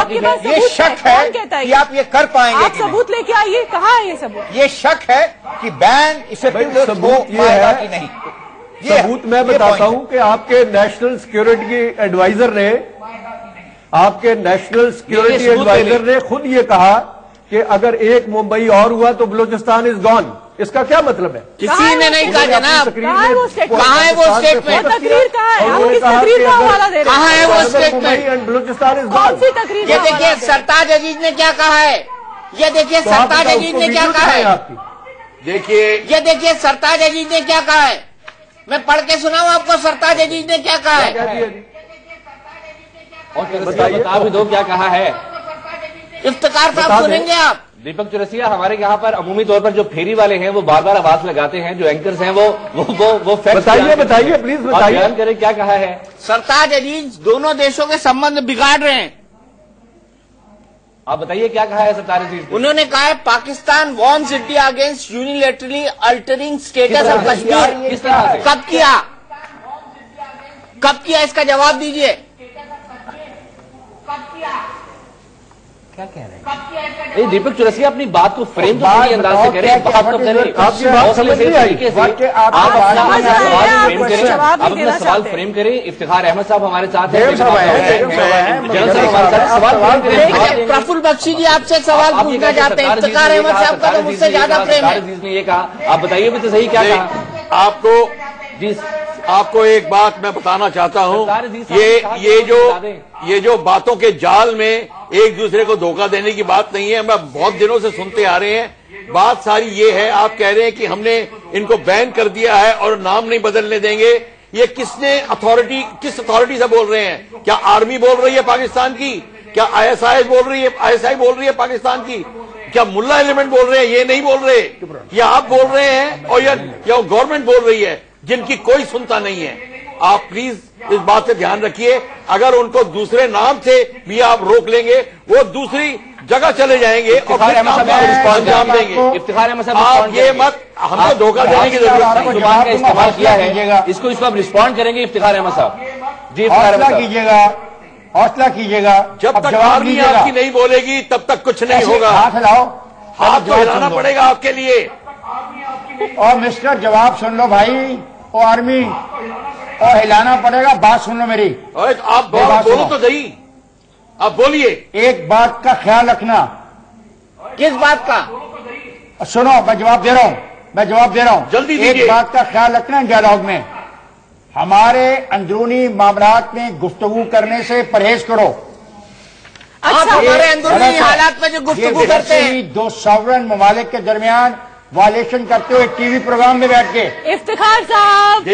ये शक है कि आप ये कर पाएंगे। आप सबूत लेके आइए, कहाँ है ये सबूत? ये शक है कि बैन इसे सबूत ये है कि नहीं। ये सबूत मैं बताता हूं कि आपके नेशनल सिक्योरिटी एडवाइजर ने खुद ये कहा कि अगर एक मुंबई और हुआ तो बलूचिस्तान इज गॉन। इसका क्या मतलब है? किसी ने नहीं कहा जनाब। कहाँ है वो स्टेटमेंट? कहाँ है वो स्टेटमेंट? तकरीर कहाँ है? हम किस तकरीर का हवाला दे रहे हैं? कहाँ है वो स्टेटमेंट? बलूचिस्तान इज कौन सी तकरीर? ये देखिए सरताज अजीज ने क्या कहा है, ये देखिए सरताज अजीज ने क्या कहा है, ये देखिए सरताज अजीज ने क्या कहा है। मैं पढ़ के सुनाऊं आपको सरताज अजीज ने क्या कहा है? और बता भी दो क्या कहा है। इफ्तिखार साहब सुनेंगे आप? दीपक चौरसिया, हमारे यहाँ पर अमूमी तौर पर जो फेरी वाले हैं वो बार बार आवाज लगाते हैं, जो एंकर्स हैं वो बताइए प्लीज बताइए, बयान करें क्या कहा है। सरताज अजीज दोनों देशों के संबंध बिगाड़ रहे हैं। आप बताइए क्या कहा है सरताज अजीज? उन्होंने कहा है Pakistan warns India against unilaterally altering status of Kashmir. किस तरह से? कब किया इसका जवाब दीजिए। क्या कह रहे हैं? दीपक चौरसिया अपनी बात को फ्रेम तो सही अंदाज से करें, बात तो करें हौसले से, तरीके से। आप अपना सवाल फ्रेम करें। इफ्तिखार अहमद साहब हमारे साथ हैं, प्रफुल्ल बख्शी जी आपसे सवाल पूछना चाहते हैं। इफ्तिखार अहमद साहब का तो मुझसे ज्यादा प्रेम है। ने ये कहा, आप बताइए भी तो सही क्या कहा आपको। आपको एक बात मैं बताना चाहता हूं, ये जो बातों के जाल में एक दूसरे को धोखा देने की बात नहीं है, मैं बहुत दिनों से सुनते आ रहे हैं। बात सारी ये है, आप कह रहे हैं कि हमने इनको बैन कर दिया है और नाम नहीं बदलने देंगे। ये किस अथॉरिटी से बोल रहे हैं? क्या आर्मी बोल रही है पाकिस्तान की? क्या आईएसआई बोल रही है पाकिस्तान की? क्या मुल्ला एलिमेंट बोल रहे हैं? ये नहीं बोल रहे, या आप बोल रहे हैं और या गवर्नमेंट बोल रही है, जिनकी कोई सुनता नहीं है। आप प्लीज इस बात से ध्यान रखिए, अगर उनको दूसरे नाम से भी आप रोक लेंगे वो दूसरी जगह चले जाएंगे और अंजाम देंगे। इफ्तिखार अहमद साहब, आप ये मत हमको धोखा देने की जरूरत नहीं। जुबान का इस्तेमाल किया है, इसको आप रिस्पॉन्ड करेंगे इफ्तिखार अहमद साहब जी। हौसला कीजिएगा। जब तक आर्मी आपकी नहीं बोलेगी तब तक कुछ नहीं होगा। हाथ हिलाओ, हाथ तो हिलाना पड़ेगा आपके लिए। और मिस्टर जवाब सुन लो भाई, और आर्मी और हिलाना पड़ेगा। बात सुन लो मेरी। आप बोलो तो सही, आप बोलिए। एक बात का ख्याल रखना। किस बात का? सुनो, मैं जवाब दे रहा हूं, जल्दी दीजिए। एक बात का ख्याल रखना डायलॉग में। हमारे अंदरूनी मामलात में गुफ्तगू करने से परहेज करो। आप हमारे अंदरूनी हालात में जो गुफ्तगू करते हैं, दो सॉवरेन ममालिक के दरमियान वायलेशन करते हुए टीवी प्रोग्राम में बैठ के। इफ्तिखार साहब,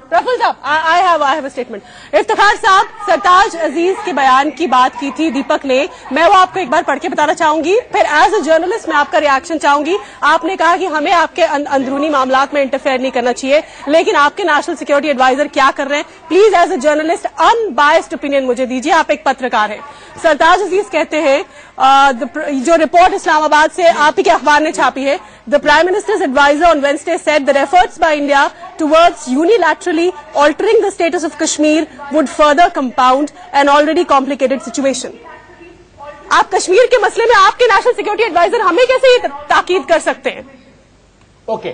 प्रफुल्ल साहब, I have a statement. Iftikhar साहब, सरताज अजीज के बयान की बात की थी दीपक ने, मैं वो आपको एक बार पढ़ के बताना चाहूंगी, फिर एज अ जर्नलिस्ट मैं आपका रिएक्शन चाहूंगी। आपने कहा कि हमें आपके अंदरूनी मामलात में इंटरफेयर नहीं करना चाहिए, लेकिन आपके नेशनल सिक्योरिटी एडवाइजर क्या कर रहे हैं? Please as a journalist unbiased opinion मुझे दीजिए, आप एक पत्रकार हैं। सरताज अजीज कहते हैं, जो रिपोर्ट इस्लामाबाद से आप ही के अखबार ने छापी है, the prime minister's adviser on Wednesday said the efforts by India towards unilaterally altering the status of Kashmir would further compound an already complicated situation. आप कश्मीर के मसले में आपके नेशनल सिक्योरिटी एडवाइजर हमें कैसे ये ताकीद कर सकते हैं? Okay,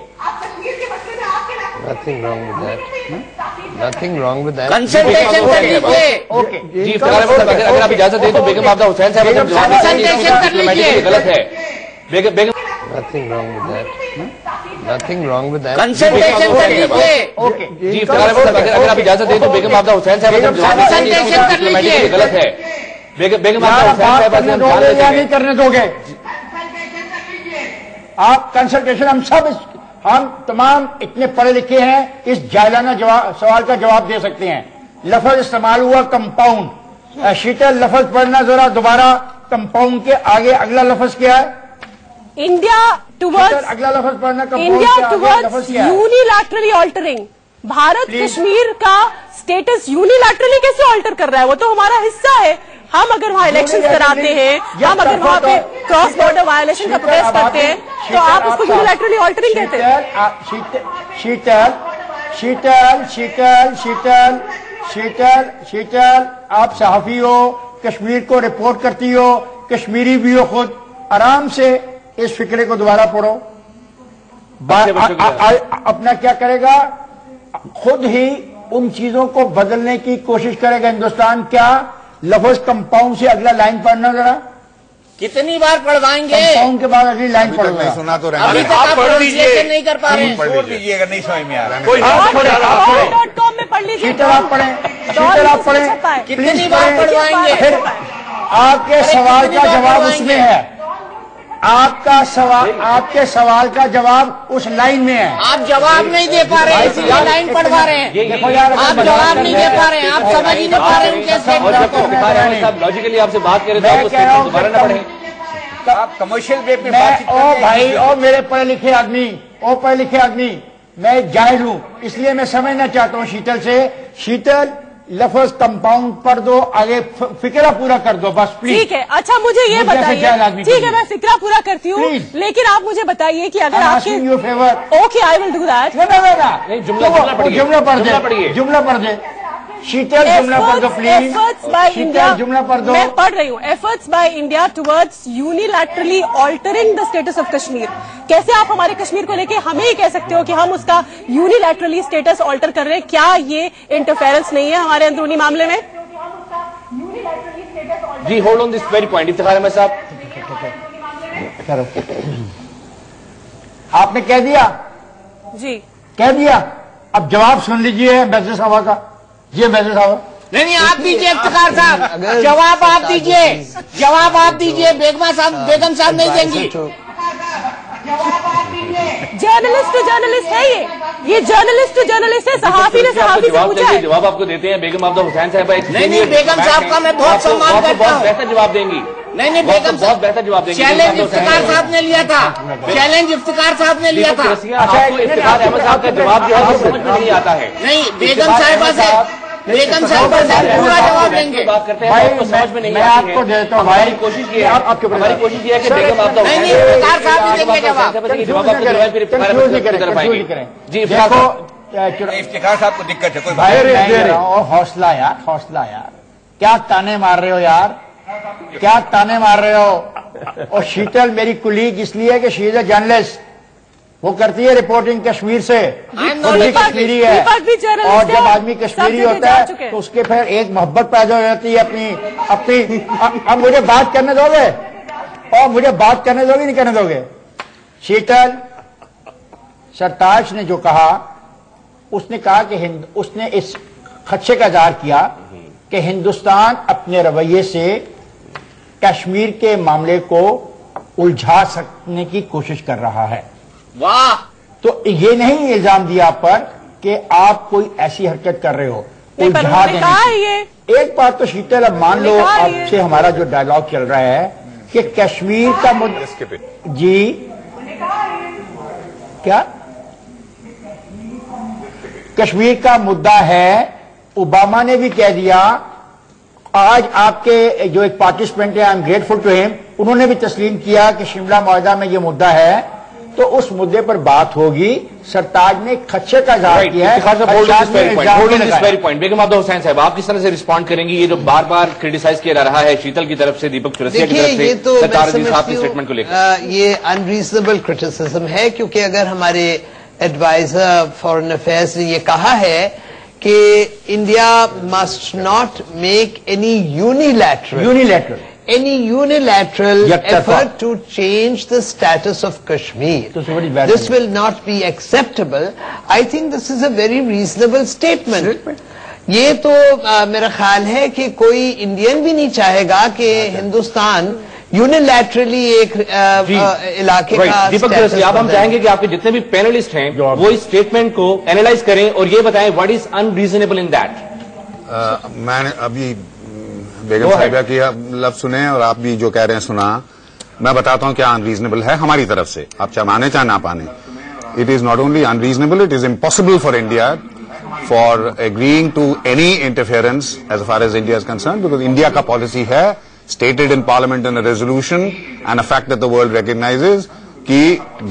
Nothing wrong with that. Consultation कर लीजिए। ओके जी, अगर आप इजाजत दें तो बेगम आपदा हुसैन साहब कंसल्टेशन कर लीजिए। गलत है बेगम। Nothing wrong with that. Nothing wrong with that. Consultation कर लीजिए। ओके जी, अगर आप इजाजत दें तो बेगम आपदा हुसैन साहब कंसल्टेशन कर लीजिए। गलत है बेगम आपदा हुसैन साहब नहीं करने दोगे आप कंसल्टेशन? हम तमाम इतने पढ़े लिखे हैं, इस जाहिलाना सवाल का जवाब दे सकते हैं। लफ्ज इस्तेमाल हुआ कंपाउंड। शीतल, लफ्ज पढ़ना जरा दोबारा, कंपाउंड के आगे अगला लफ्ज क्या है? इंडिया टुवर्ड्स, अगला लफ्ज पढ़ना, India towards unilaterally altering. Bharat Kashmir का स्टेटस यूनिलैटरली कैसे ऑल्टर कर रहा है? वो तो हमारा हिस्सा है। हम अगर वहाँ इलेक्शन कराते हैं, हम अगर वहाँ पे क्रॉस बॉर्डर वायलेशन का प्रोटेस्ट करते हैं, तो आप उसको यूनिलैटरली ऑल्टरिंग कहते हैं? शीतल शीतल शीतल शीतल शीतल शीतल, आप सहाफी हो, कश्मीर को रिपोर्ट करती हो, कश्मीरी भी हो खुद, आराम से इस फिक्रे को दोबारा पढ़ो। अपना क्या करेगा? खुद ही उन चीजों को बदलने की कोशिश करेगा हिंदुस्तान। क्या लफ्ज कंपाउंड से अगला लाइन पढ़ना जरा, कितनी बार पढ़वाएंगे? कंपाउंड के बाद अगली लाइन पढ़ना। सुना तो अभी तक आप पढ़ लीजिए, नहीं कर पा रहे हैं। छोड़ दीजिए अगर नहीं समझ में आ रहा है। .com में पढ़ लीजिए। शीतल आप पढ़ें, शीतल आप पढ़ें, कितनी बार पढ़वाएंगे? फिर आपके सवाल का जवाब उसमें है। आपका सवाल, आपके सवाल का जवाब उस लाइन में है। आप जवाब नहीं दे पा रहे हैं, इसलिए लाइन पढ़वा रहे हैं। देखो यार, आप जवाब नहीं दे पा रहे हैं, आप समझ ही नहीं पा रहे हैं उनके स्टेटमेंट को। लॉजिकली आपसे बात करें तो आप उसको दोबारा ना पढ़ें। आप कमर्शियल ब्रेक में मैं, ओ भाई, ओ मेरे पढ़े लिखे आदमी, ओ पढ़े लिखे आदमी, मैं जाहिल हूं, इसलिए मैं समझना चाहता हूं शीतल से। शीतल, लफ्ज कंपाउंड पढ़ दो, आगे फिक्रा पूरा कर दो बस प्लीज। ठीक है। अच्छा मुझे ये बताइए, ठीक है मैं फिक्रा पूरा करती हूँ, लेकिन आप मुझे बताइए कि अगर आपके okay I will do that. जुमला पढ़ दे शीतल, जुमला पढ़ दो प्लीज। एफर्ट्स बाय इंडिया, जुमला पढ़ दो। मैं पढ़ रही हूँ। Efforts by India towards unilaterally altering the status of Kashmir. कैसे आप हमारे कश्मीर को लेके हमें ही कह सकते हो कि हम उसका यूनिलैटरली स्टेटस ऑल्टर कर रहे हैं? क्या ये इंटरफेरेंस नहीं है हमारे अंदरूनी मामले में? जी hold on this very point. Iftikhar Ahmad Sahab, आपने कह दिया जी, कह दिया। अब जवाब सुन लीजिए मैसेज साहब का। ये मैसेज साहब नहीं, आप दीजिए इफ्तिखार साहब, जवाब आप दीजिए, जवाब आप दीजिए। बेगम साहब नहीं देंगी। जर्नलिस्ट टू जर्नलिस्ट है ये जर्नलिस्ट टू जर्नलिस्ट है। सहाफी ने सहाफी से पूछा है। जवाब आपको देते हैं बेगम अब्दुल हुसैन साहब। नहीं, बेगम साहब का मैं बहुत सम्मान करता हूँ। बेहतर जवाब देंगी। नहीं, बेगम बहुत बेहतर जवाब देंगे। चैलेंज इफ्तिखार साहब ने लिया था, चैलेंज इफ्तिखार साहब ने लिया था। आपको इफ्तिखार अहमद साहब का जवाब जो है वो समझ में नहीं आता है। नहीं, बेगम साहिबा से पूरा जवाब देंगे। बात करते हैं आपको समझ में नहीं मैं आपको देता हूँ भाई। कोशिश की है, हमारी कोशिश ये है कि बेगम आप नहीं, इफ्तिखार साहब ही देंगे जवाब। जवाब आपको दिलवाएं, फिर इफ्तिखार अहमद की तरफ आएंगे। जी इफ्तिखार साहब को दिक्कत है कोई भाई। हौसला यार, हौसला यार, क्या ताने मार रहे हो यार, क्या ताने मार रहे हो? और शीतल मेरी कुलीग इसलिए कि शी इज अ जर्नलिस्ट, वो करती है रिपोर्टिंग कश्मीर से, खुद भी कश्मीरी है। और जब आदमी कश्मीरी होता है तो उसके फिर एक मोहब्बत पैदा हो जाती है अपनी। अब मुझे बात करने दोगे? और मुझे बात करने दोगे नहीं करने दोगे? शीतल, सरताज ने जो कहा, उसने कहा कि उसने इस खदशे का इजहार किया कि हिंदुस्तान अपने रवैये से कश्मीर के मामले को उलझा सकने की कोशिश कर रहा है। वाह! तो ये नहीं इल्जाम दिया आप पर कि आप कोई ऐसी हरकत कर रहे हो उलझा देने की। एक बात तो शीतल, अब मान लो आपसे हमारा जो डायलॉग चल रहा है कि कश्मीर का मुद्दा, जी क्या कश्मीर का मुद्दा है, ओबामा ने भी कह दिया। आज आपके जो एक पार्टिसिपेंट है, I am grateful to him, उन्होंने भी तस्लीम किया कि शिमला मुआहदा में ये मुद्दा है, तो उस मुद्दे पर बात होगी। सरताज ने खदशे का इजहार किया है। बेगम अब्दुल हुसैन साहब, आप किस तरह से रिस्पॉन्ड करेंगी ये जो बार बार क्रिटिसाइज किया जा रहा है शीतल की तरफ से, दीपक चौरसिया की तरफ से, तो साहब के स्टेटमेंट को लेकर? ये अनरीजनेबल क्रिटिसिज्म है, क्योंकि अगर हमारे एडवाइजर फॉरेन अफेयर्स ने ये कहा है कि India must not make any unilateral effort to change the status of Kashmir. This will not be acceptable. I think this is a very reasonable statement. ये तो मेरा ख्याल है कि कोई इंडियन भी नहीं चाहेगा कि हिंदुस्तान यूनिलैटरली एक इलाके का दीपक चौरसिया, अब हम चाहेंगे कि आपके जितने भी पैनलिस्ट हैं वो इस स्टेटमेंट को एनालाइज करें और ये बताएं what is unreasonable in that. मैंने अभी बेगम साहिबा की लफ्ज सुने और आप भी जो कह रहे हैं सुना। मैं बताता हूं क्या अनरीजनेबल है हमारी तरफ से, आप चाहे माने चाहे ना पाने। It is not only unreasonable, it is impossible for India for agreeing to any interference as far as India is concern, because India का पॉलिसी है stated in parliament in a resolution and a fact that the world recognizes कि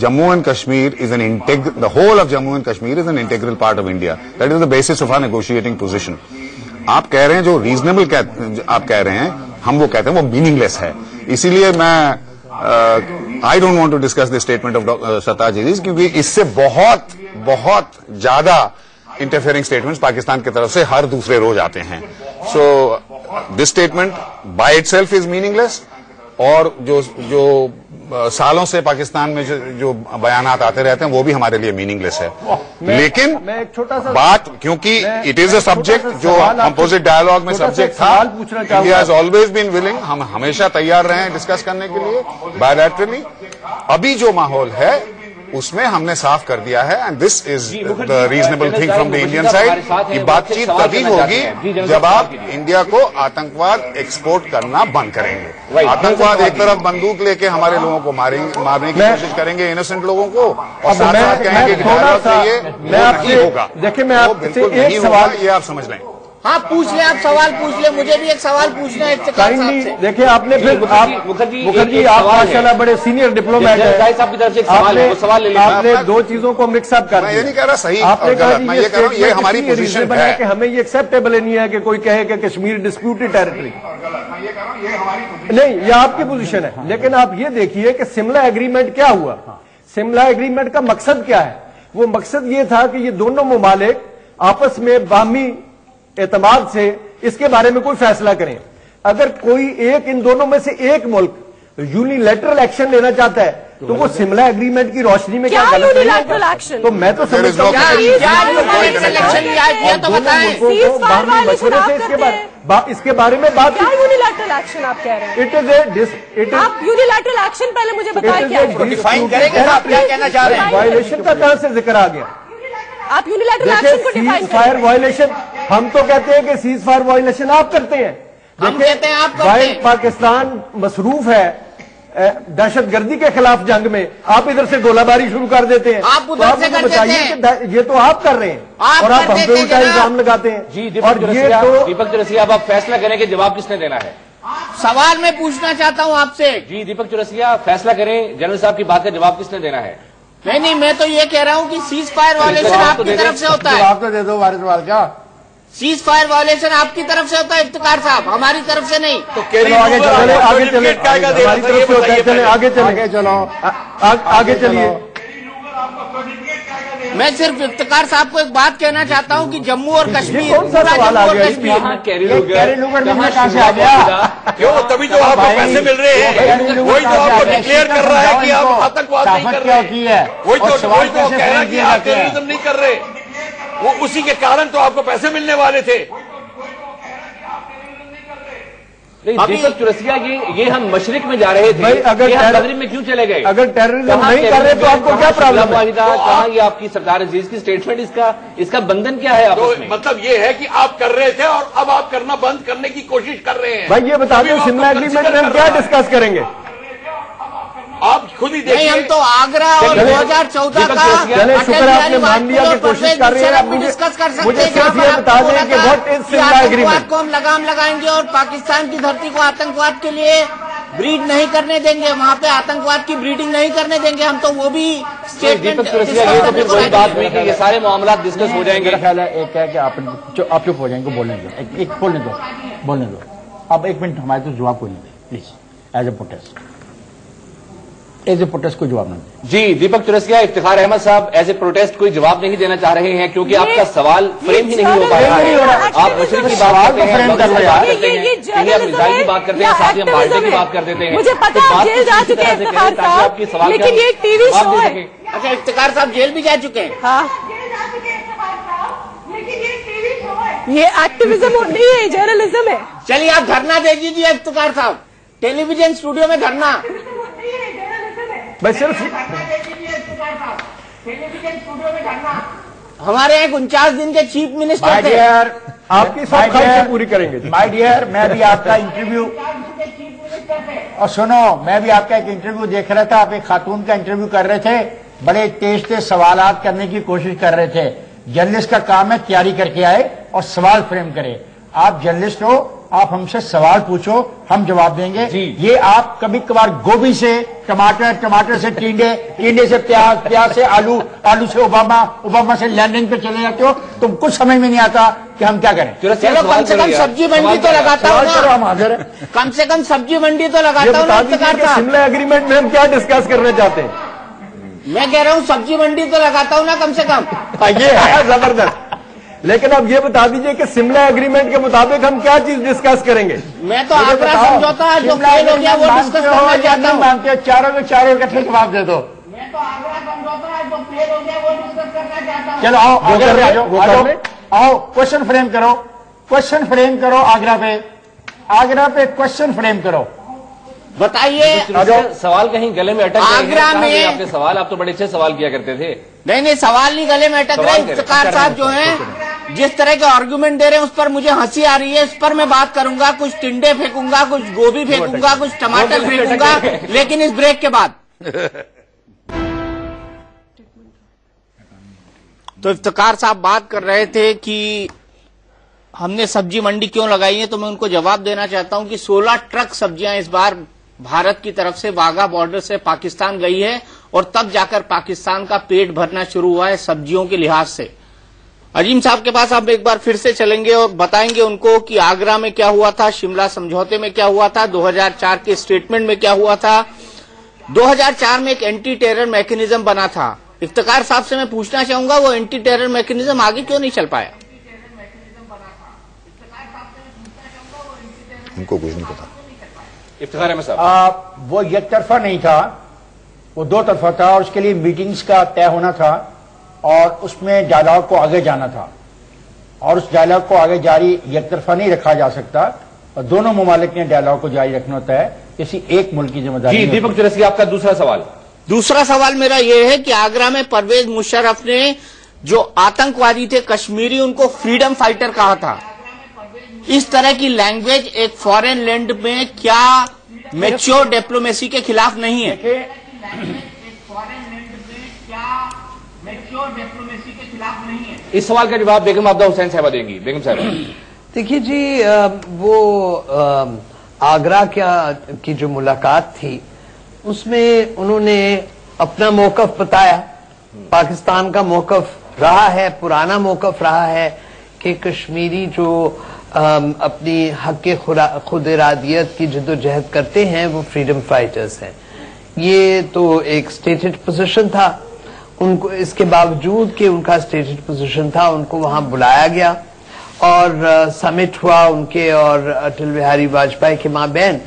Jammu and Kashmir is the whole of Jammu and Kashmir is an integral part of India. That is the basis of our negotiating position. आप कह रहे हैं जो reasonable आप कह रहे हैं, हम वो कहते हैं वो meaningless है। इसीलिए मैं I don't want to discuss the statement of Sartaj Aziz क्योंकि इससे बहुत ज्यादा इंटरफेयरिंग स्टेटमेंट्स पाकिस्तान की तरफ से हर दूसरे रोज आते हैं। So this statement by itself is meaningless, और जो सालों से पाकिस्तान में जो बयानात आते रहते हैं वो भी हमारे लिए मीनिंगलेस है। लेकिन बात क्योंकि इट इज अ सब्जेक्ट जो कंपोजिट डायलॉग में सब्जेक्ट था, India has always been willing, हम हमेशा तैयार रहे हैं डिस्कस करने के लिए बायलैटरली। अभी जो माहौल है उसमें हमने साफ कर दिया है and this is the reasonable thing from the Indian side कि बातचीत तभी होगी जब आप इंडिया को आतंकवाद एक्सपोर्ट करना बंद करेंगे। आतंकवाद एक तरफ बंदूक लेके हमारे लोगों को मारने की कोशिश करेंगे, इनोसेंट लोगों को, और साथ साथ कहेंगे कि डायलॉग चाहिए, नहीं होगा। देखिए मैं आपसे एक सवाल, ये आप समझ लें। हाँ पूछ ले, आप सवाल पूछ ले, मुझे भी एक सवाल पूछना है इफ्तिखार साहब से। देखिए आपने फिर मुखर्जी आप माशाल्लाह बड़े सीनियर डिप्लोमेट हैं, आपने दो चीजों को मिक्सअप कर दिया। ये नहीं कह रहा सही, आपने कहा मैं ये कह रहा हूं ये हमारी पोजीशन है कि हमें ये एक्सेप्टेबल नहीं है कि कोई कहे कि कश्मीर डिस्प्यूटेड टेरिटरी, नहीं ये आपकी पोजीशन है। लेकिन आप ये देखिए कि शिमला एग्रीमेंट क्या हुआ, शिमला एग्रीमेंट का मकसद क्या है? वो मकसद ये था कि ये दोनों ममालिक आपस में बाहमी एतमाद से इसके बारे में कोई फैसला करें। अगर कोई एक इन दोनों में से एक मुल्क यूनिलैटरल एक्शन लेना चाहता है तो वो शिमला एग्रीमेंट की रोशनी में क्या गलत यूनिलैटरल एक्शन? तो मैं तो समझता हूँ इसके बारे में बात, क्या यूनिलैटरल एक्शन आप कह रहे हैं? इट इज आप यूनिलैटरल एक्शन पहले मुझे बताएं क्या है? डिफाइन करेंगे आप क्या कहना चाह रहे हैं? वायलेशन का कहां से जिक्र आ गया? आप यूनिलैटरल एक्शन को डिफाइन फायर वायलेशन, हम तो कहते हैं कि सीज फायर वायलेशन आप करते हैं, हम कहते हैं आप करते हैं। पाकिस्तान मसरूफ है दहशतगर्दी के खिलाफ जंग में, आप इधर से गोलाबारी शुरू कर देते हैं। आप उधर से कर देते हैं, ये तो आप कर रहे हैं और आप हम पे उल्टा इल्जाम लगाते हैं। जी और ये तो दीपक चौरसिया, अब आप फैसला करें कि जवाब किसने देना है। सवाल मैं पूछना चाहता हूं आपसे। जी दीपक चौरसिया, फैसला करें, जनरल साहब की बात का जवाब किसने देना है? नहीं, मैं तो ये कह रहा हूँ कि सीज फायर वायलेशन आपकी तरफ से होता है। जवाब तो दे दो वारिस वाल का। सीज फायर वायलेशन आपकी तरफ से होता है इफ्तिखार साहब, हमारी तरफ से नहीं। तो आगे चले, आगे चले, आगे चलिए। मैं सिर्फ इफ्तिखार साहब को एक बात कहना चाहता हूँ कि जम्मू और कश्मीर, कौन सा सवाल आ गया? कहाँ से आ गया? क्यों? तभी तो आपको पैसे मिल रहे हैं, वही तो आपको डिक्लेयर कर रहा है कि आप आतंकवाद नहीं कर रहे, वही तो कह रहा है कि आप टेररिज्म नहीं कर रहे, वो उसी के कारण तो आपको पैसे मिलने वाले थे। दीपक चौरसिया, ये हम मशरिक में जा रहे थे, अगर मगरिब में क्यों चले गए? अगर टेररिज्म नहीं कर रहे तो आपको क्या प्रॉब्लम है? कहाँ ये आपकी सरदार अजीज की स्टेटमेंट, इसका बंधन क्या है? तो मतलब ये है कि आप कर रहे थे और अब आप करना बंद करने की कोशिश कर रहे हैं। भाई ये बता दो शिमला एग्रीमेंट में हम क्या डिस्कस करेंगे? आप खुद ही देखिए। नहीं, हम तो आगरा और 2014 का चले, शुक्र है आपने मान लिया कि कोशिश कर रहे हैं। आप डिस्कस कर सकते मुझे हैं। सिर्फ ये बता दें कि व्हाट इज शिमला एग्रीमेंट को हम लगाम लगाएंगे और पाकिस्तान की धरती को आतंकवाद के लिए ब्रीड नहीं करने देंगे, वहाँ पे आतंकवाद की ब्रीडिंग नहीं करने देंगे हम, तो वो भी स्टेटमेंट। दीपक चौरसिया, ये तो फिर वही बात हुई कि ये सारे मामला डिस्कस हो जाएंगे। मेरा ख्याल है एक है कि आप चुप हो जाएंगे, बोलने दो, एक बोलने दो। अब एक मिनट हमारे तो जवाब कोई नहीं दे प्लीज, एज ए प्रोटेस्ट कोई जवाब नहीं दे। जी दीपक चौरसिया, इफ्तिखार अहमद साहब एज ए प्रोटेस्ट कोई जवाब नहीं देना चाह रहे हैं क्योंकि आपका सवाल फ्रेम ही नहीं हो पा रहा है। आप मशरिक की बात करते हैं, इंडिया मिसाइल की बात करते हैं, साथ ही हम माल्टे की बात कर देते हैं। मुझे पता है जेल जा चुके हैं इफ्तिखार साहब, लेकिन ये टीवी शो है। अच्छा, इफ्तिखार साहब जेल भी जा चुके हैं? हाँ, ये एक्टिविज्म नहीं है, जर्नलिज्म है। चलिए आप धरना दे दीजिए इफ्तिखार साहब। टेलीविजन स्टूडियो में धरना। मैं सिर्फ टेलीविजन स्टूडियो में धरना। हमारे यहाँ 49 दिन के चीफ मिनिस्टर थे। आपकी सब ख्वाहिशें पूरी करेंगे। माय डियर, मैं भी आपका इंटरव्यू और सुनो, मैं भी आपका एक इंटरव्यू देख रहा था। आप एक खातून का इंटरव्यू कर रहे थे, बड़े तेज तेज सवालात करने की कोशिश कर रहे थे। जर्नलिस्ट का काम है तैयारी करके आए और सवाल फ्रेम करे। आप जर्नलिस्ट हो, आप हमसे सवाल पूछो, हम जवाब देंगे। ये आप कभी कभार गोभी से टमाटर, टमाटर से टिंडे, टिंडे से प्याज, प्याज से आलू, आलू से ओबामा, ओबामा से लैंडिंग पे चले जाते हो। तुम कुछ समझ में नहीं आता कि हम क्या करें। चलो कम से कम सब्जी मंडी तो लगाता हूँ ना, हम हाजिर हैं। कम से कम सब्जी मंडी तो लगाता हूँ ना। शिमला एग्रीमेंट में हम क्या डिस्कस करना चाहते हैं? मैं कह रहा हूँ सब्जी मंडी तो लगाता हूँ ना कम से कम। ये है जबरदस्त। लेकिन अब ये बता दीजिए कि शिमला एग्रीमेंट के मुताबिक हम क्या चीज डिस्कस करेंगे? मैं तो आगरा समझौता जो फेल हो गया वो डिस्कस करना चाहता हूँ। मानते हो चारों के चारों इकट्ठे जवाब दे दो। मैं तो आगरा समझौता जो फेल हो गया वो डिस्कस करना चाहता हूँ। चलो आओ, आगरा पे आओ, क्वेश्चन फ्रेम करो, क्वेश्चन फ्रेम करो। आगरा पे क्वेश्चन फ्रेम करो। बताइए सवाल कहीं गले में अटक गए? आगरा में आपके सवाल, आप तो बड़े अच्छे सवाल किया करते थे। नहीं, सवाल नहीं गले में अटक रहे। इफ्तिखार साहब जो हैं जिस तरह के आर्गुमेंट दे रहे हैं उस पर मुझे हंसी आ रही है। इस पर मैं बात करूंगा, कुछ टिंडे फेंकूंगा, कुछ गोभी फेंकूंगा, कुछ टमाटर फेंकूंगा, लेकिन इस ब्रेक के बाद। तो इफ्तिखार साहब बात कर रहे थे कि हमने सब्जी मंडी क्यों लगाई है, तो मैं उनको जवाब देना चाहता हूं कि 16 ट्रक सब्जियां इस बार भारत की तरफ से वाघा बॉर्डर से पाकिस्तान गई है और तब जाकर पाकिस्तान का पेट भरना शुरू हुआ है सब्जियों के लिहाज से। अजीम साहब के पास आप एक बार फिर से चलेंगे और बताएंगे उनको कि आगरा में क्या हुआ था, शिमला समझौते में क्या हुआ था, 2004 के स्टेटमेंट में क्या हुआ था। 2004 में एक एंटी टेरर मैकेनिज्म बना था। इफ्तिखार साहब से मैं पूछना चाहूंगा वो एंटी टेरर मैकेनिज्म आगे क्यों नहीं चल पाया? उनको कुछ नहीं पता। इफ्तिखार अहमद साहब, वो एक तरफा नहीं था, वो दो तरफा था और उसके लिए मीटिंग्स का तय होना था और उसमें डायलॉग को आगे जाना था और उस डायलॉग को आगे जारी एक तरफा नहीं रखा जा सकता और दोनों ममालिक ने डायलॉग को जारी रखना होता है। किसी एक मुल्क की जिम्मेदारी। जी दीपक चौरसिया, आपका दूसरा सवाल। दूसरा सवाल मेरा यह है कि आगरा में परवेज मुशर्रफ ने जो आतंकवादी थे कश्मीरी, उनको फ्रीडम फाइटर कहा था। इस तरह की लैंग्वेज एक फॉरेन लैंड में क्या मैच्योर डिप्लोमेसी के खिलाफ नहीं है? इस सवाल का जवाब बेगम आबदा हुसैन साहबा देंगी। बेगम साहब, देखिए जी, वो आगरा की जो मुलाकात थी उसमें उन्होंने अपना मौकफ बताया। पाकिस्तान का मौकफ रहा है, पुराना मौकफ रहा है कि कश्मीरी जो अपनी हक खुद इरादियत की जद्दोजहद करते हैं वो फ्रीडम फाइटर्स हैं। ये तो एक स्टेटेड पोजीशन था। उनको इसके बावजूद कि उनका स्टेटेड पोजीशन था, उनको वहां बुलाया गया और समिट हुआ उनके और अटल बिहारी वाजपेयी के माबैन।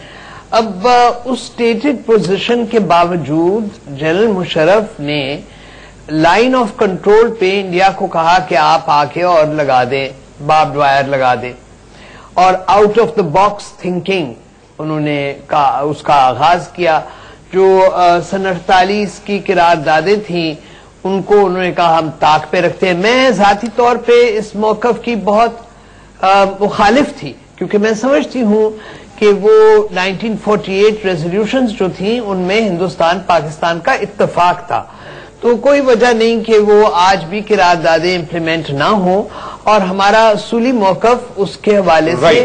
अब उस स्टेटेड पोजीशन के बावजूद जनरल मुशर्रफ ने लाइन ऑफ कंट्रोल पे इंडिया को कहा कि आप आके और लगा दें, बार्ब्ड वायर लगा दें, और out of the box thinking उन्होंने उसका आगाज किया। जो सन 48 की किरारदादें थी उनको उन्होंने कहा हम ताक पे रखते हैं। मैं जाती तौर पे इस मौकफ की बहुत मुखालिफ थी, क्योंकि मैं समझती हूं कि वो 1948 रेजोल्यूशंस जो थी उनमें हिंदुस्तान पाकिस्तान का इत्तेफाक था, तो कोई वजह नहीं कि वो आज भी किरारदादें इम्प्लीमेंट ना हो और हमारा असूली मौकफ उसके हवाले से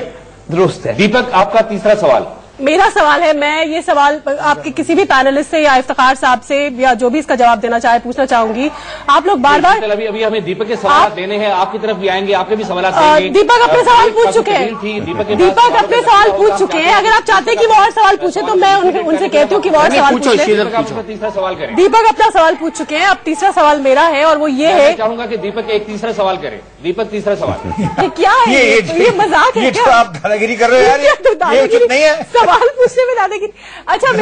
दुरुस्त है। दीपक, आपका तीसरा सवाल। मेरा सवाल है, मैं ये सवाल आपके किसी भी पैनलिस्ट से या इफ्तिखार साहब से या जो भी इसका जवाब देना चाहे पूछना चाहूंगी। आप लोग बार बार अभी हमें दीपक के सवाल देने हैं, आपकी तरफ भी आएंगे, आपके भी सवाल दीपक अपने सवाल पूछ चुके हैं। दीपक अपने सवाल पूछ चुके हैं। अगर आप चाहते हैं कि वो और सवाल पूछे तो मैं उनसे कहती हूँ कि वो और सवाल पूछे। तीसरा सवाल करें। दीपक अपना सवाल पूछ चुके हैं, अब तीसरा सवाल मेरा है और वो ये है, चाहूंगा कि दीपक एक तीसरा सवाल करें। दीपक तीसरा सवाल। क्या है? ये मजाक है क्या? आप दादागिरी कर रहे हो यार, ये उचित नहीं है। सवाल पूछने में दादागिरी। अच्छा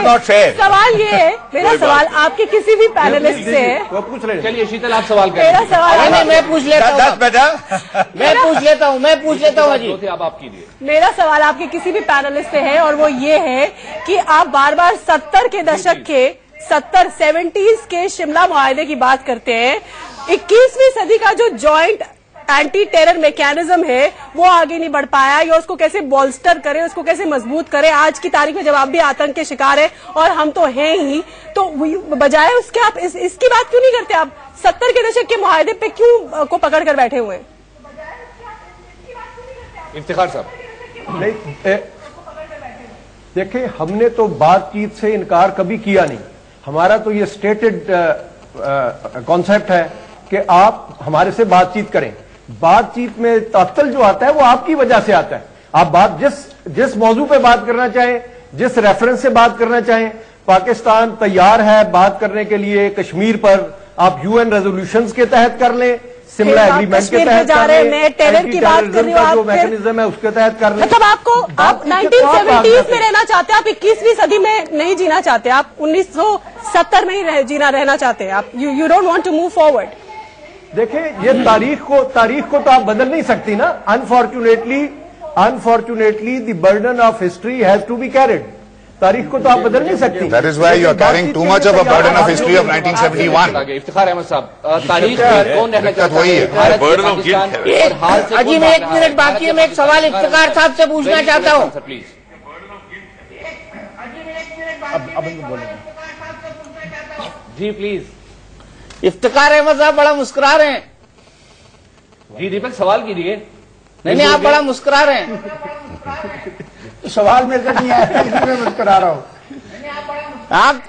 सवाल ये है, मेरा सवाल आपके किसी भी पैनलिस्ट से है। पूछ रहे, चलिए शीतल आप सवाल करें। मेरा सवाल नहीं, मैं पूछ लेता हूँ, मैं पूछ लेता हूँ जी। आप कीजिए। मेरा सवाल आपके किसी भी पैनलिस्ट से है और वो ये है कि आप बार बार 70 के दशक के 70s के शिमला मुआहदे की बात करते हैं। 21वीं सदी का जो जॉइंट एंटी टेरर मैकेनिज्म है वो आगे नहीं बढ़ पाया, या उसको कैसे बॉल्स्टर करें, उसको कैसे मजबूत करें। आज की तारीख में जब आप भी आतंक के शिकार हैं और हम तो हैं ही, तो बजाय उसके आप इसकी बात क्यों नहीं करते? आप 70 के दशक के मुआहदे पे क्यों को पकड़ कर बैठे हुए हैं? इफ्तिखार साहब, नहीं देखिए, हमने तो बातचीत से इनकार कभी किया नहीं। हमारा तो ये स्टेटेड कॉन्सेप्ट है कि आप हमारे से बातचीत करें। बातचीत में तअत्तल जो आता है वो आपकी वजह से आता है। आप बात जिस मौजू पे बात करना चाहें, जिस रेफरेंस से बात करना चाहें, पाकिस्तान तैयार है बात करने के लिए। कश्मीर पर आप यूएन रेजोल्यूशंस के तहत कर लें, शिमला एग्रीमेंट के तहत कर लें, टेरर की बात कर रही हूं, जो मैकेनिज्म है उसके तहत कर लें। मतलब आप 1970s में रहना चाहते हैं, आप 21वीं सदी में नहीं जीना चाहते, आप 1970 में ही रहना चाहते हैं आप। You don't want to move forward. देखिए, ये तारीख को तो आप बदल नहीं सकती ना। Unfortunately the burden of history has to be carried. तारीख को तो आप बदल नहीं सकती। That is why you are carrying too much of a burden of history of 1971. Iftikhar Ahmad साहब, तारीख कौन रहना चाहता है? Burden of guilt. अजी मैं 1 मिनट बाकी है, मैं एक सवाल इफ्तिखार साहब से पूछना चाहता हूँ। प्लीज। जी प्लीज। इफ्तिखार अहमद साहब बड़ा मुस्कुरा रहे हैं। जी दीपक सवाल कीजिए। नहीं, आप बड़ा मुस्कुरा रहे हैं। सवाल मेरे से नहीं आया, इसलिए मैं मुस्कुरा रहा हूँ।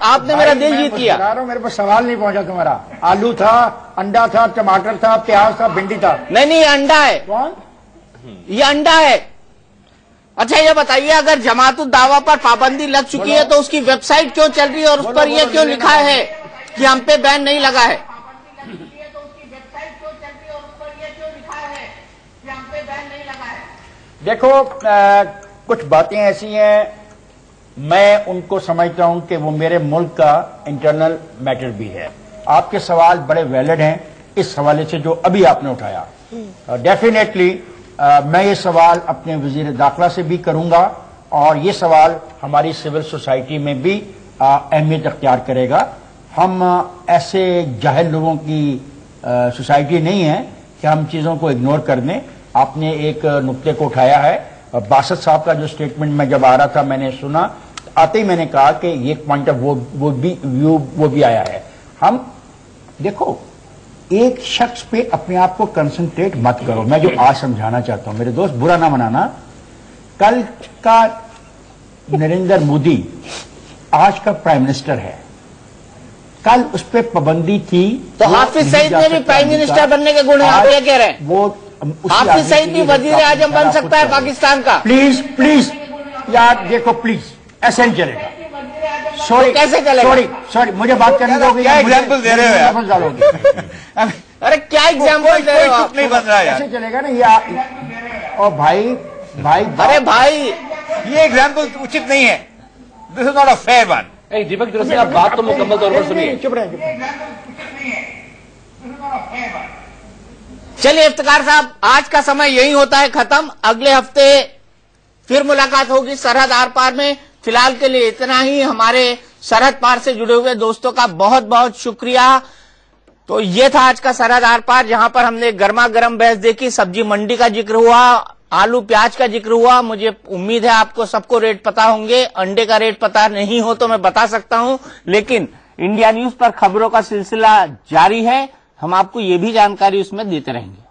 आपने मेरा दिल जीत लिया। मेरे पास सवाल नहीं पहुंचा तुम्हारा। आलू था, अंडा था, टमाटर था, प्याज था, भिंडी था। नहीं, अंडा है। कौन? ये अंडा है। अच्छा ये बताइए, अगर जमात उद दावा पर पाबंदी लग चुकी है तो उसकी वेबसाइट क्यों चल रही है और उस पर यह क्यों लिखा है कि हम पे बैन नहीं लगा है? देखो, कुछ बातें ऐसी हैं, मैं उनको समझता हूं कि वो मेरे मुल्क का इंटरनल मैटर भी है। आपके सवाल बड़े वैलिड हैं इस हवाले से जो अभी आपने उठाया। डेफिनेटली मैं ये सवाल अपने वजीर दाखिला से भी करूंगा और ये सवाल हमारी सिविल सोसाइटी में भी अहमियत अख्तियार करेगा। हम ऐसे जाहिल लोगों की सोसाइटी नहीं है कि हम चीज़ों को इग्नोर कर दें। आपने एक नुक्ते को उठाया है, बासत साहब का जो स्टेटमेंट में जब आ रहा था मैंने सुना, आते ही मैंने कहा कि ये पॉइंट ऑफ वो भी आया है। हम देखो, एक शख्स पे अपने आप को कंसंट्रेट मत करो। मैं जो आज समझाना चाहता हूं, मेरे दोस्त बुरा ना मनाना, कल का नरेंद्र मोदी आज का प्राइम मिनिस्टर है, कल उस पर पाबंदी थी तो हाफिज सईद ने भी प्राइम मिनिस्टर बनने के गुण हैं, आप क्या कह रहे हैं? वो हाफिज सईद भी वजीर आजम बन सकता है पाकिस्तान का। प्लीज यार देखो, प्लीज ऐसे नहीं चलेगा। सॉरी, कैसे चलेगा? सॉरी, मुझे बात करने दोगे? क्या एग्जाम्पल दे रहे हो यार? अरे क्या एग्जाम्पल दे रहे हो आप? नहीं बन रहा यार। कैसे चलेगा ना ये? और भाई अरे भाई, ये एग्जाम्पल उचित नहीं है। This is not a fair one. Deepak Qureshi, आप बात तो मुकम्मल तौर पर सुनिए। चुप रहे। चलिए इफ्तिखार साहब, आज का समय यही होता है खत्म। अगले हफ्ते फिर मुलाकात होगी सरहद आर पार में। फिलहाल के लिए इतना ही। हमारे सरहद पार से जुड़े हुए दोस्तों का बहुत बहुत शुक्रिया। तो ये था आज का सरहद आर पार, जहां पर हमने गर्मा गर्म बहस देखी। सब्जी मंडी का जिक्र हुआ, आलू प्याज का जिक्र हुआ। मुझे उम्मीद है आपको सबको रेट पता होंगे। अंडे का रेट पता नहीं हो तो मैं बता सकता हूं, लेकिन इंडिया न्यूज पर खबरों का सिलसिला जारी है। हम आपको ये भी जानकारी उसमें देते रहेंगे।